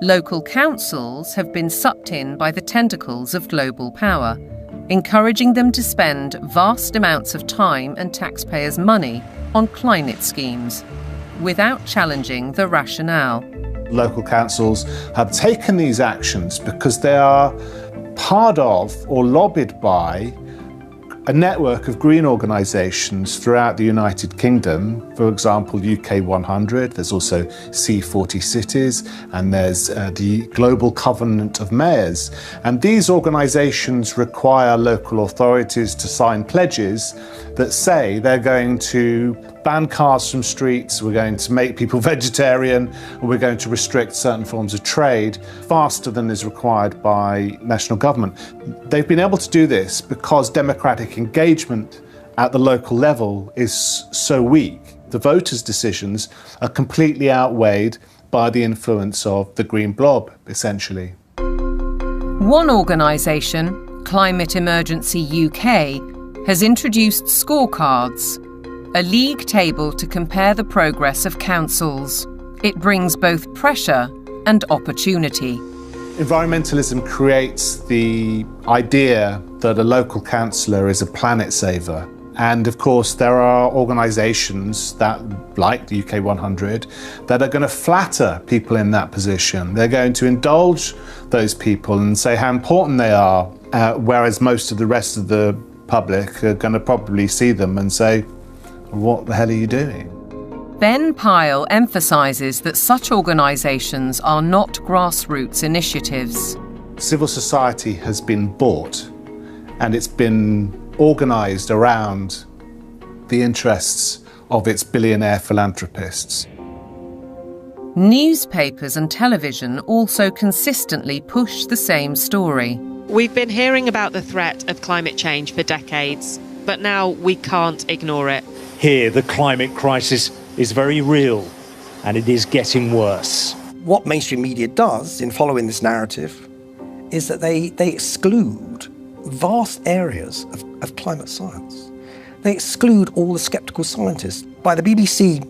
S3: Local councils have been sucked in by the tentacles of global power, encouraging them to spend vast amounts of time and taxpayers' money on climate schemes, without challenging the rationale.
S15: Local councils have taken these actions because they are part of or lobbied by a network of green organisations throughout the United Kingdom, for example, UK 100, there's also C40 Cities, and there's the Global Covenant of Mayors. And these organisations require local authorities to sign pledges that say they're going to ban cars from streets, we're going to make people vegetarian, and we're going to restrict certain forms of trade faster than is required by national government. They've been able to do this because democratic engagement at the local level is so weak. The voters' decisions are completely outweighed by the influence of the green blob, essentially.
S3: One organisation, Climate Emergency UK, has introduced scorecards, a league table to compare the progress of councils. It brings both pressure and opportunity.
S15: Environmentalism creates the idea that a local councillor is a planet saver. And of course, there are organisations that, like the UK 100, that are going to flatter people in that position. They're going to indulge those people and say how important they are, whereas most of the rest of the public are going to probably see them and say, what the hell are you doing?
S3: Ben Pyle emphasises that such organisations are not grassroots initiatives.
S15: Civil society has been bought and it's been organised around the interests of its billionaire philanthropists.
S3: Newspapers and television also consistently push the same story.
S16: We've been hearing about the threat of climate change for decades, but now we can't ignore it.
S17: Here, the climate crisis is very real, and it is getting worse.
S1: What mainstream media does in following this narrative is that they exclude vast areas of climate science. They exclude all the sceptical scientists. By the BBC,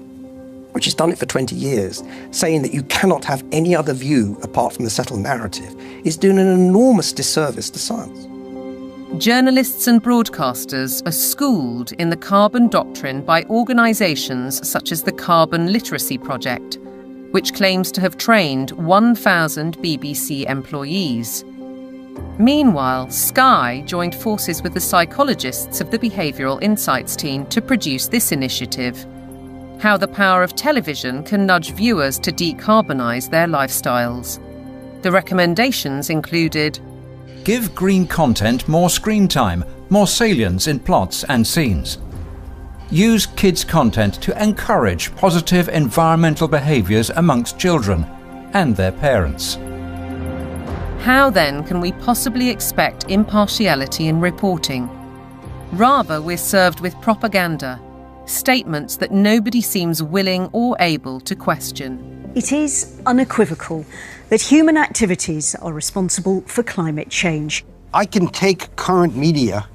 S1: which has done it for 20 years, saying that you cannot have any other view apart from the settled narrative, is doing an enormous disservice to science.
S3: Journalists and broadcasters are schooled in the carbon doctrine by organisations such as the Carbon Literacy Project, which claims to have trained 1,000 BBC employees. Meanwhile, Sky joined forces with the psychologists of the Behavioural Insights team to produce this initiative: How the Power of Television Can Nudge Viewers to Decarbonise Their Lifestyles. The recommendations included:
S19: give green content more screen time, more salience in plots and scenes. Use kids' content to encourage positive environmental behaviours amongst children and their parents.
S3: How then can we possibly expect impartiality in reporting? Rather, we're served with propaganda, statements that nobody seems willing or able to question.
S18: It is unequivocal that human activities are responsible for climate change.
S23: I can take current media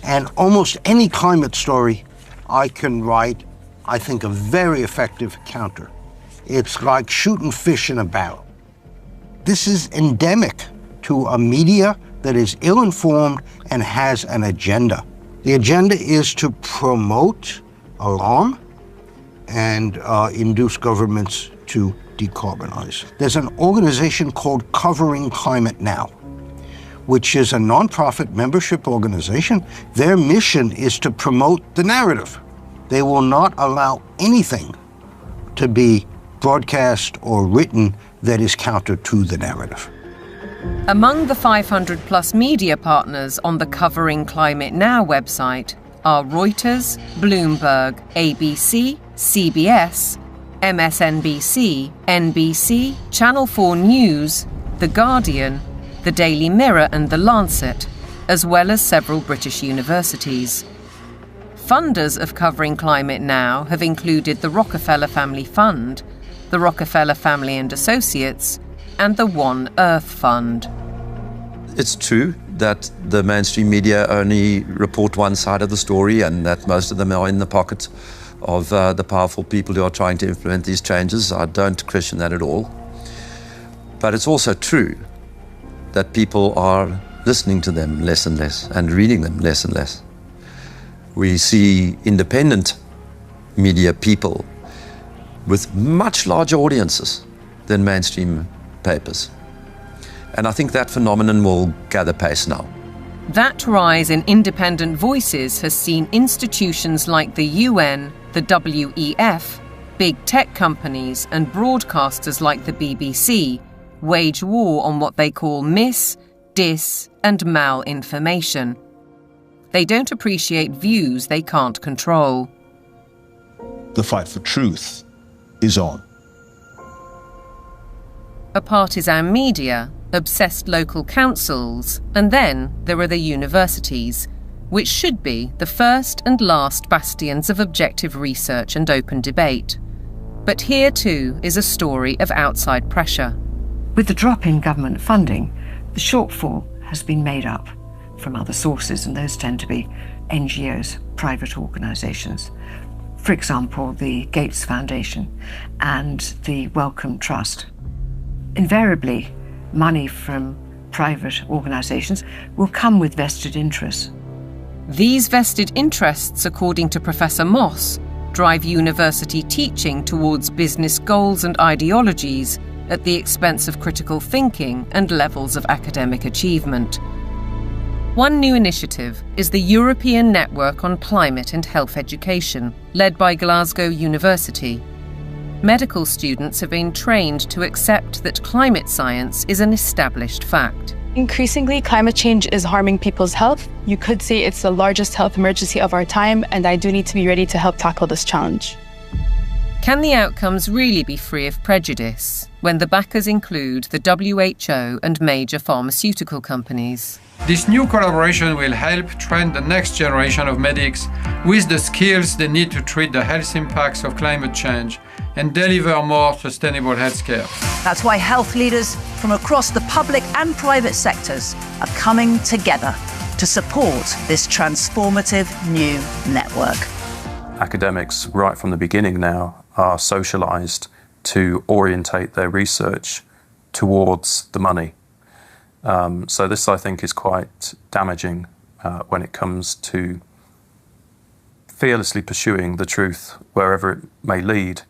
S23: and almost any climate story I can write, I think, a very effective counter. It's like shooting fish in a barrel. This is endemic to a media that is ill-informed and has an agenda. The agenda is to promote alarm and induce governments to decarbonize. There's an organization called Covering Climate Now, which is a nonprofit membership organization. Their mission is to promote the narrative. They will not allow anything to be broadcast or written that is counter to the narrative.
S3: Among the 500+ media partners on the Covering Climate Now website are Reuters, Bloomberg, ABC, CBS, MSNBC, NBC, Channel 4 News, The Guardian, The Daily Mirror and The Lancet, as well as several British universities. Funders of Covering Climate Now have included the Rockefeller Family Fund, the Rockefeller Family and Associates, and the One Earth Fund.
S25: It's true that the mainstream media only report one side of the story and that most of them are in the pocket of the powerful people who are trying to implement these changes. I don't question that at all. But it's also true that people are listening to them less and less and reading them less and less. We see independent media people with much larger audiences than mainstream papers. And I think that phenomenon will gather pace now.
S3: That rise in independent voices has seen institutions like the UN, the WEF, big tech companies and broadcasters like the BBC wage war on what they call mis, dis and malinformation. They don't appreciate views they can't control.
S4: The fight for truth is on.
S3: A partisan media, obsessed local councils, and then there are the universities, which should be the first and last bastions of objective research and open debate. But here too is a story of outside pressure.
S12: With the drop in government funding, the shortfall has been made up from other sources, and those tend to be NGOs, private organisations. For example, the Gates Foundation and the Wellcome Trust. Invariably, money from private organisations will come with vested interests.
S3: These vested interests, according to Professor Moss, drive university teaching towards business goals and ideologies at the expense of critical thinking and levels of academic achievement. One new initiative is the European Network on Climate and Health Education, led by Glasgow University. Medical students have been trained to accept that climate science is an established fact.
S13: Increasingly, climate change is harming people's health. You could say it's the largest health emergency of our time, and I do need to be ready to help tackle this challenge.
S3: Can the outcomes really be free of prejudice when the backers include the WHO and major pharmaceutical companies?
S20: This new collaboration will help train the next generation of medics with the skills they need to treat the health impacts of climate change and deliver more sustainable healthcare.
S24: That's why health leaders from across the public and private sectors are coming together to support this transformative new network.
S26: Academics, right from the beginning now, are socialised to orientate their research towards the money. So this, I think, is quite damaging when it comes to fearlessly pursuing the truth wherever it may lead.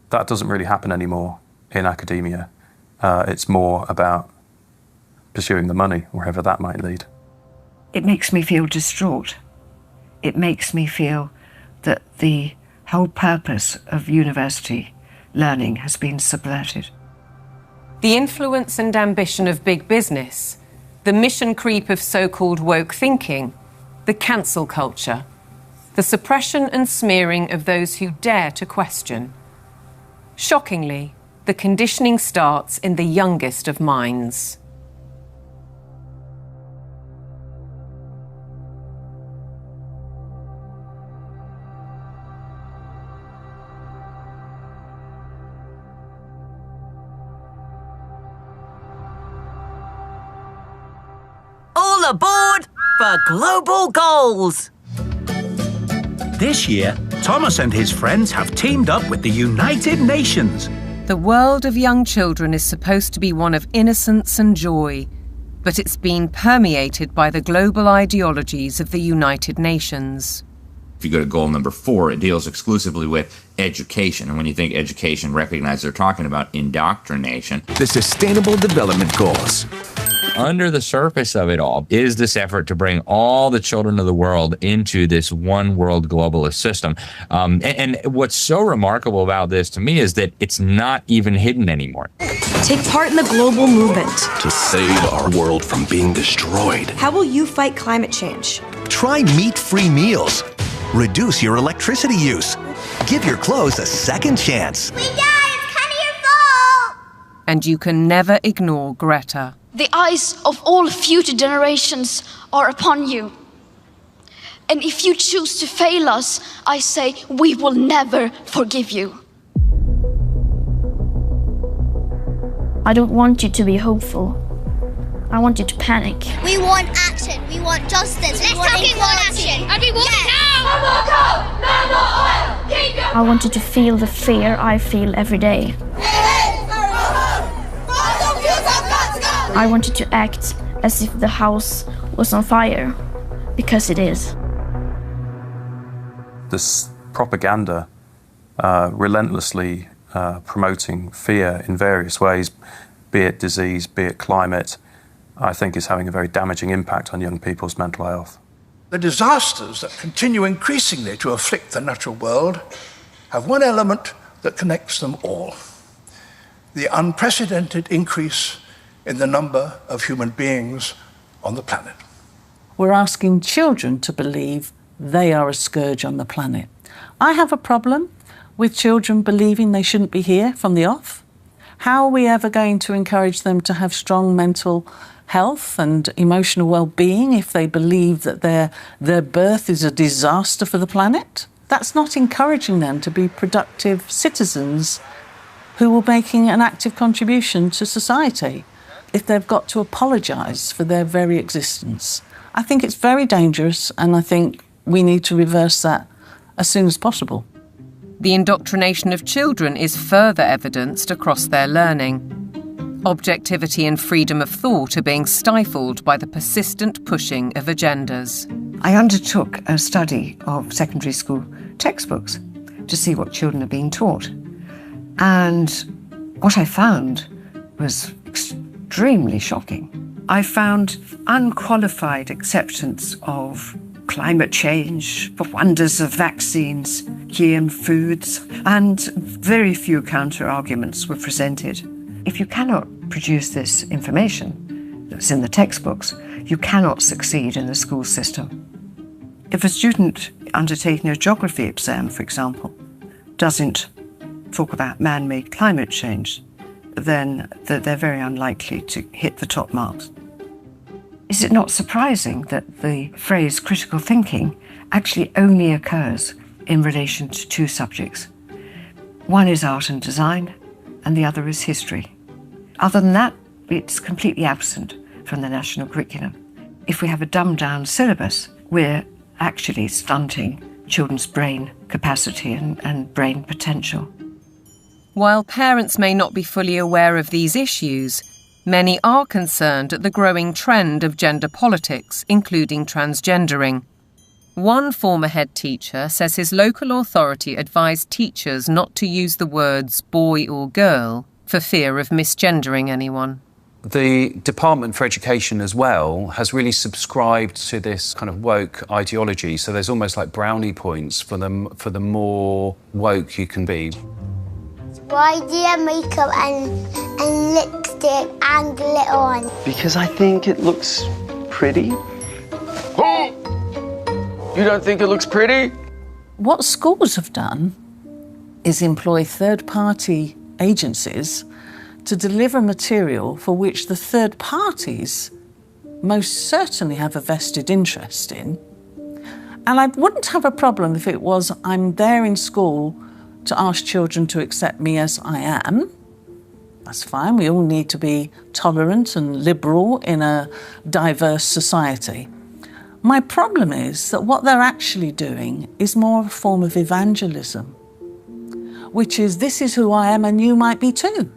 S26: That doesn't really happen anymore in academia. It's more about pursuing the money, wherever that might lead.
S12: It makes me feel distraught. It makes me feel that the whole purpose of university learning has been subverted.
S3: The influence and ambition of big business, the mission creep of so-called woke thinking, the cancel culture, the suppression and smearing of those who dare to question. Shockingly, the conditioning starts in the youngest of minds.
S27: All aboard for global goals!
S28: This year, Thomas and his friends have teamed up with the United Nations.
S3: The world of young children is supposed to be one of innocence and joy, but it's been permeated by the global ideologies of the United Nations.
S5: If you go to goal number 4, it deals exclusively with education. And when you think education, recognize they're talking about indoctrination.
S29: The Sustainable Development Goals.
S5: Under the surface of it all is this effort to bring all the children of the world into this one world globalist system. And what's so remarkable about this to me is that it's not even hidden anymore.
S30: Take part in the global movement
S29: to save our world from being destroyed.
S30: How will you fight climate change?
S29: Try meat-free meals. Reduce your electricity use. Give your clothes a second chance.
S30: We died! It's kind of your fault!
S3: And you can never ignore Greta.
S31: The eyes of all future generations are upon you. And if you choose to fail us, I say we will never forgive you.
S32: I don't want you to be hopeful. I want you to panic.
S31: We want action. We want justice. Let's fucking want action. And we want it now.
S32: No more coal, no more oil. Keep your... I want you to feel the fear I feel every day. I want you to act as if the house was on fire, because it is.
S26: This propaganda relentlessly promoting fear in various ways, be it disease, be it climate, I think is having a very damaging impact on young people's mental health.
S2: The disasters that continue increasingly to afflict the natural world have one element that connects them all: the unprecedented increase in the number of human beings on the planet.
S6: We're asking children to believe they are a scourge on the planet. I have a problem with children believing they shouldn't be here from the off. How are we ever going to encourage them to have strong mental health and emotional well-being if they believe that their birth is a disaster for the planet? That's not encouraging them to be productive citizens who are making an active contribution to society if they've got to apologise for their very existence. I think it's very dangerous, and I think we need to reverse that as soon as possible.
S3: The indoctrination of children is further evidenced across their learning. Objectivity and freedom of thought are being stifled by the persistent pushing of agendas.
S12: I undertook a study of secondary school textbooks to see what children are being taught. And what I found was extremely shocking. I found unqualified acceptance of climate change, the wonders of vaccines, GM foods, and very few counter-arguments were presented. If you cannot produce this information that's in the textbooks, you cannot succeed in the school system. If a student undertaking a geography exam, for example, doesn't talk about man-made climate change, then they're very unlikely to hit the top marks. Is it not surprising that the phrase critical thinking actually only occurs in relation to two subjects? One is art and design, and the other is history. Other than that, it's completely absent from the national curriculum. If we have a dumbed-down syllabus, we're actually stunting children's brain capacity and brain potential.
S3: While parents may not be fully aware of these issues, many are concerned at the growing trend of gender politics, including transgendering. One former head teacher says his local authority advised teachers not to use the words boy or girl for fear of misgendering anyone.
S7: The Department for Education as well has really subscribed to this kind of woke ideology, so there's almost like brownie points for the more woke you can be.
S30: Why do you have makeup and lipstick and glitter on?
S8: Because I think it looks pretty. Oh! You don't think it looks pretty?
S6: What schools have done is employ third-party agencies to deliver material for which the third parties most certainly have a vested interest in. And I wouldn't have a problem if it was I'm there in school to ask children to accept me as I am. That's fine. We all need to be tolerant and liberal in a diverse society. My problem is that what they're actually doing is more of a form of evangelism, which is this is who I am and you might be too.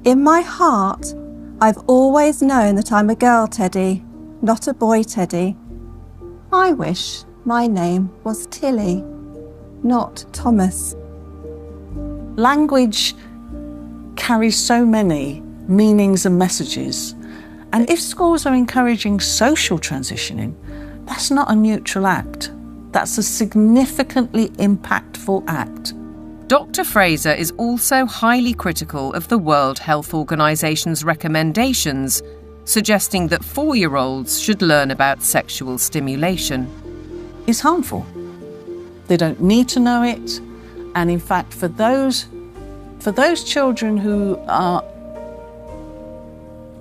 S9: In my heart, I've always known that I'm a girl, Teddy, not a boy, Teddy. I wish my name was Tilly, not Thomas.
S6: Language carries so many meanings and messages, and if schools are encouraging social transitioning, that's not a neutral act. That's a significantly impactful act.
S3: Dr. Fraser is also highly critical of the World Health Organization's recommendations, suggesting that 4-year-olds should learn about sexual stimulation.
S6: It's harmful. They don't need to know it. And in fact, for those children who are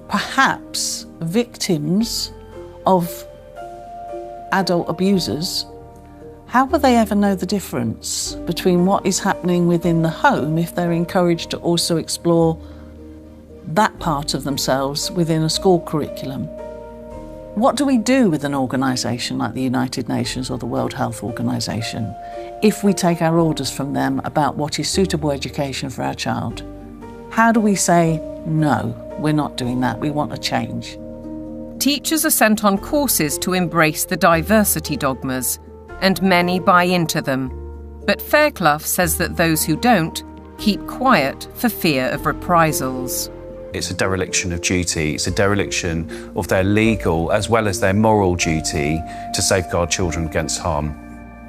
S6: perhaps victims of adult abusers, how will they ever know the difference between what is happening within the home if they're encouraged to also explore that part of themselves within a school curriculum? What do we do with an organisation like the United Nations or the World Health Organization if we take our orders from them about what is suitable education for our child? How do we say, no, we're not doing that, we want a change?
S3: Teachers are sent on courses to embrace the diversity dogmas, and many buy into them. But Fairclough says that those who don't keep quiet for fear of reprisals.
S7: It's a dereliction of duty. It's a dereliction of their legal as well as their moral duty to safeguard children against harm.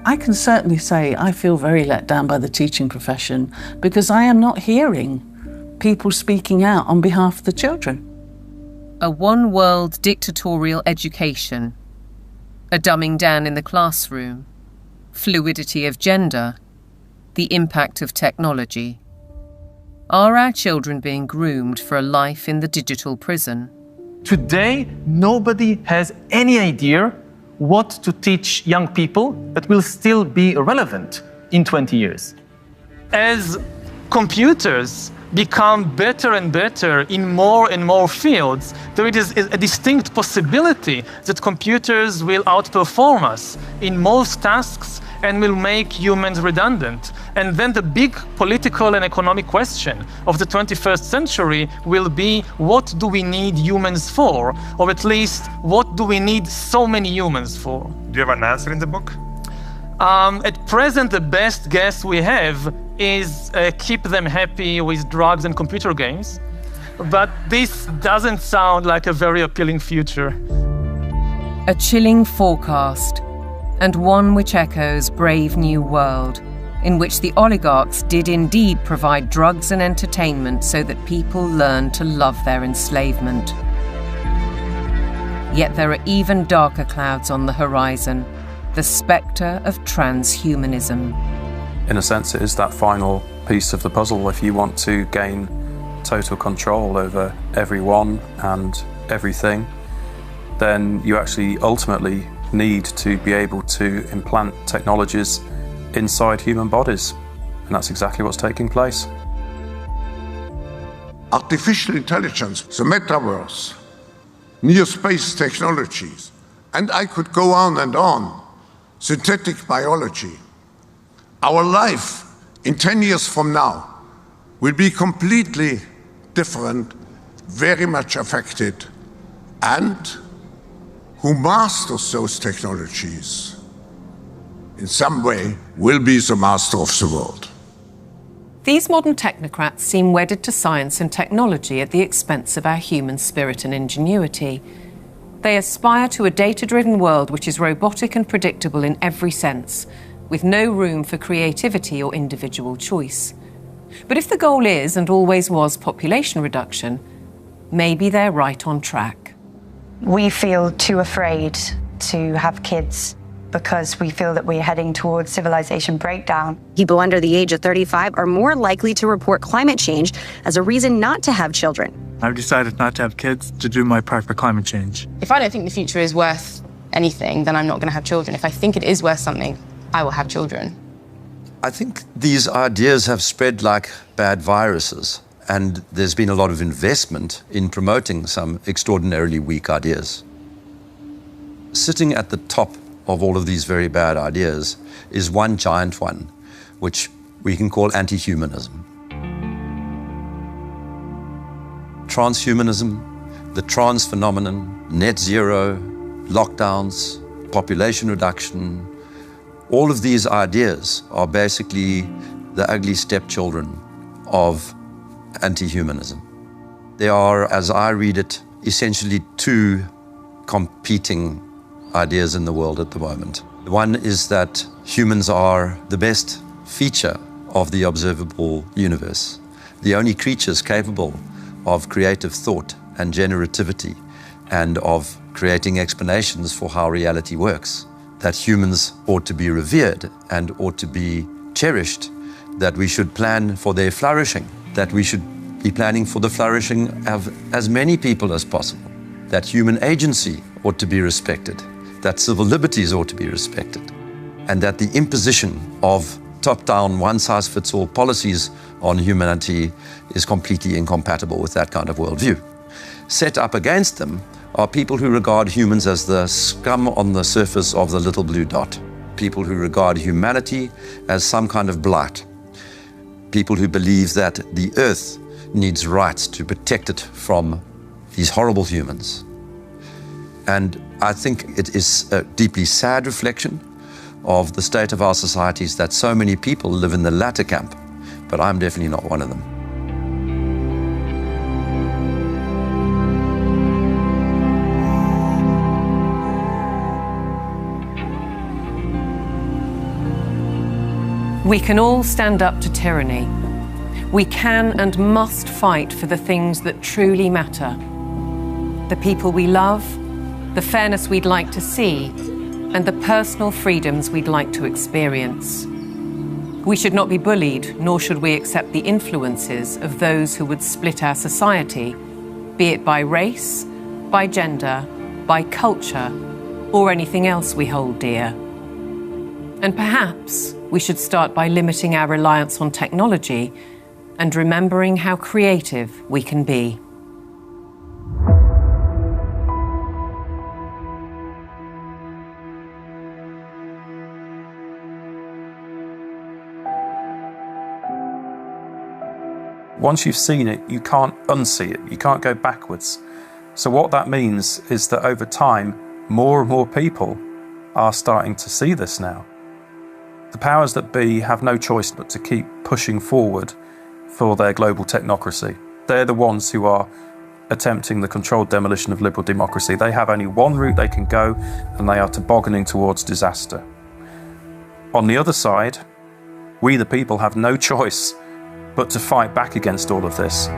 S6: I can certainly say I feel very let down by the teaching profession because I am not hearing people speaking out on behalf of the children.
S3: A one-world dictatorial education, a dumbing down in the classroom, fluidity of gender, the impact of technology. Are our children being groomed for a life in the digital prison?
S1: Today, nobody has any idea what to teach young people that will still be relevant in 20 years. As computers become better and better in more and more fields, there is a distinct possibility that computers will outperform us in most tasks and will make humans redundant. And then the big political and economic question of the 21st century will be, what do we need humans for? Or at least, what do we need so many humans for?
S10: Do you have an answer in the book?
S1: At present, the best guess we have is keep them happy with drugs and computer games. But this doesn't sound like a very appealing future.
S3: A chilling forecast, and one which echoes Brave New World, in which the oligarchs did indeed provide drugs and entertainment so that people learned to love their enslavement. Yet there are even darker clouds on the horizon, the spectre of transhumanism.
S26: In a sense, it is that final piece of the puzzle. If you want to gain total control over everyone and everything, then you actually ultimately need to be able to implant technologies inside human bodies. And that's exactly what's taking place.
S11: Artificial intelligence, the metaverse, near space technologies, and I could go on and on. Synthetic biology. Our life in 10 years from now will be completely different, very much affected, and who masters those technologies in some way will be the master of the world.
S3: These modern technocrats seem wedded to science and technology at the expense of our human spirit and ingenuity. They aspire to a data-driven world which is robotic and predictable in every sense, with no room for creativity or individual choice. But if the goal is, and always was, population reduction, maybe they're right on track.
S14: We feel too afraid to have kids because we feel that we're heading towards civilization breakdown.
S15: People under the age of 35 are more likely to report climate change as a reason not to have children.
S16: I've decided not to have kids to do my part for climate change.
S17: If I don't think the future is worth anything, then I'm not going to have children. If I think it is worth something, I will have children.
S25: I think these ideas have spread like bad viruses, and there's been a lot of investment in promoting some extraordinarily weak ideas. Sitting at the top of all of these very bad ideas is one giant one, which we can call anti-humanism. Transhumanism, the trans phenomenon, net zero, lockdowns, population reduction, all of these ideas are basically the ugly stepchildren of anti-humanism. They are, as I read it, essentially two competing ideas in the world at the moment. One is that humans are the best feature of the observable universe, the only creatures capable of creative thought and generativity and of creating explanations for how reality works, that humans ought to be revered and ought to be cherished, that we should plan for their flourishing, that we should be planning for the flourishing of as many people as possible, that human agency ought to be respected, that civil liberties ought to be respected, and that the imposition of top-down, one-size-fits-all policies on humanity is completely incompatible with that kind of worldview. Set up against them are people who regard humans as the scum on the surface of the little blue dot, people who regard humanity as some kind of blight, people who believe that the earth needs rights to protect it from these horrible humans. And I think it is a deeply sad reflection of the state of our societies that so many people live in the latter camp, but I'm definitely not one of them.
S3: We can all stand up to tyranny. We can and must fight for the things that truly matter. The people we love, the fairness we'd like to see, and the personal freedoms we'd like to experience. We should not be bullied, nor should we accept the influences of those who would split our society, be it by race, by gender, by culture, or anything else we hold dear. And perhaps we should start by limiting our reliance on technology and remembering how creative we can be.
S26: Once you've seen it, you can't unsee it. You can't go backwards. So what that means is that over time, more and more people are starting to see this now. The powers that be have no choice but to keep pushing forward for their global technocracy. They're the ones who are attempting the controlled demolition of liberal democracy. They have only one route they can go, and they are tobogganing towards disaster. On the other side, we the people have no choice but to fight back against all of this.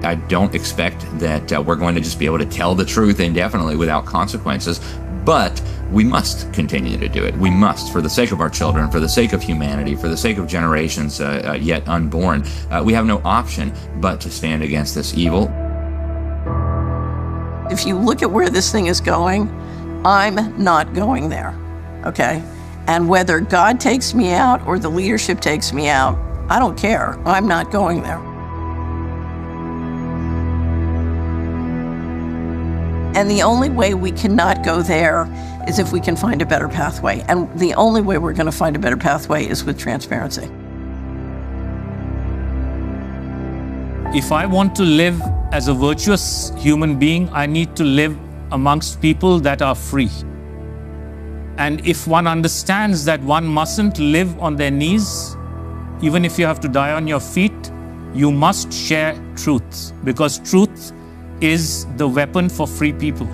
S5: I don't expect that we're going to just be able to tell the truth indefinitely without consequences, but we must continue to do it. We must, for the sake of our children, for the sake of humanity, for the sake of generations yet unborn. We have no option but to stand against this evil.
S6: If you look at where this thing is going, I'm not going there, okay? And whether God takes me out or the leadership takes me out, I don't care. I'm not going there. And the only way we cannot go there is if we can find a better pathway. And the only way we're going to find a better pathway is with transparency.
S4: If I want to live as a virtuous human being, I need to live amongst people that are free. And if one understands that one mustn't live on their knees, even if you have to die on your feet, you must share truth, because truth is the weapon for free people.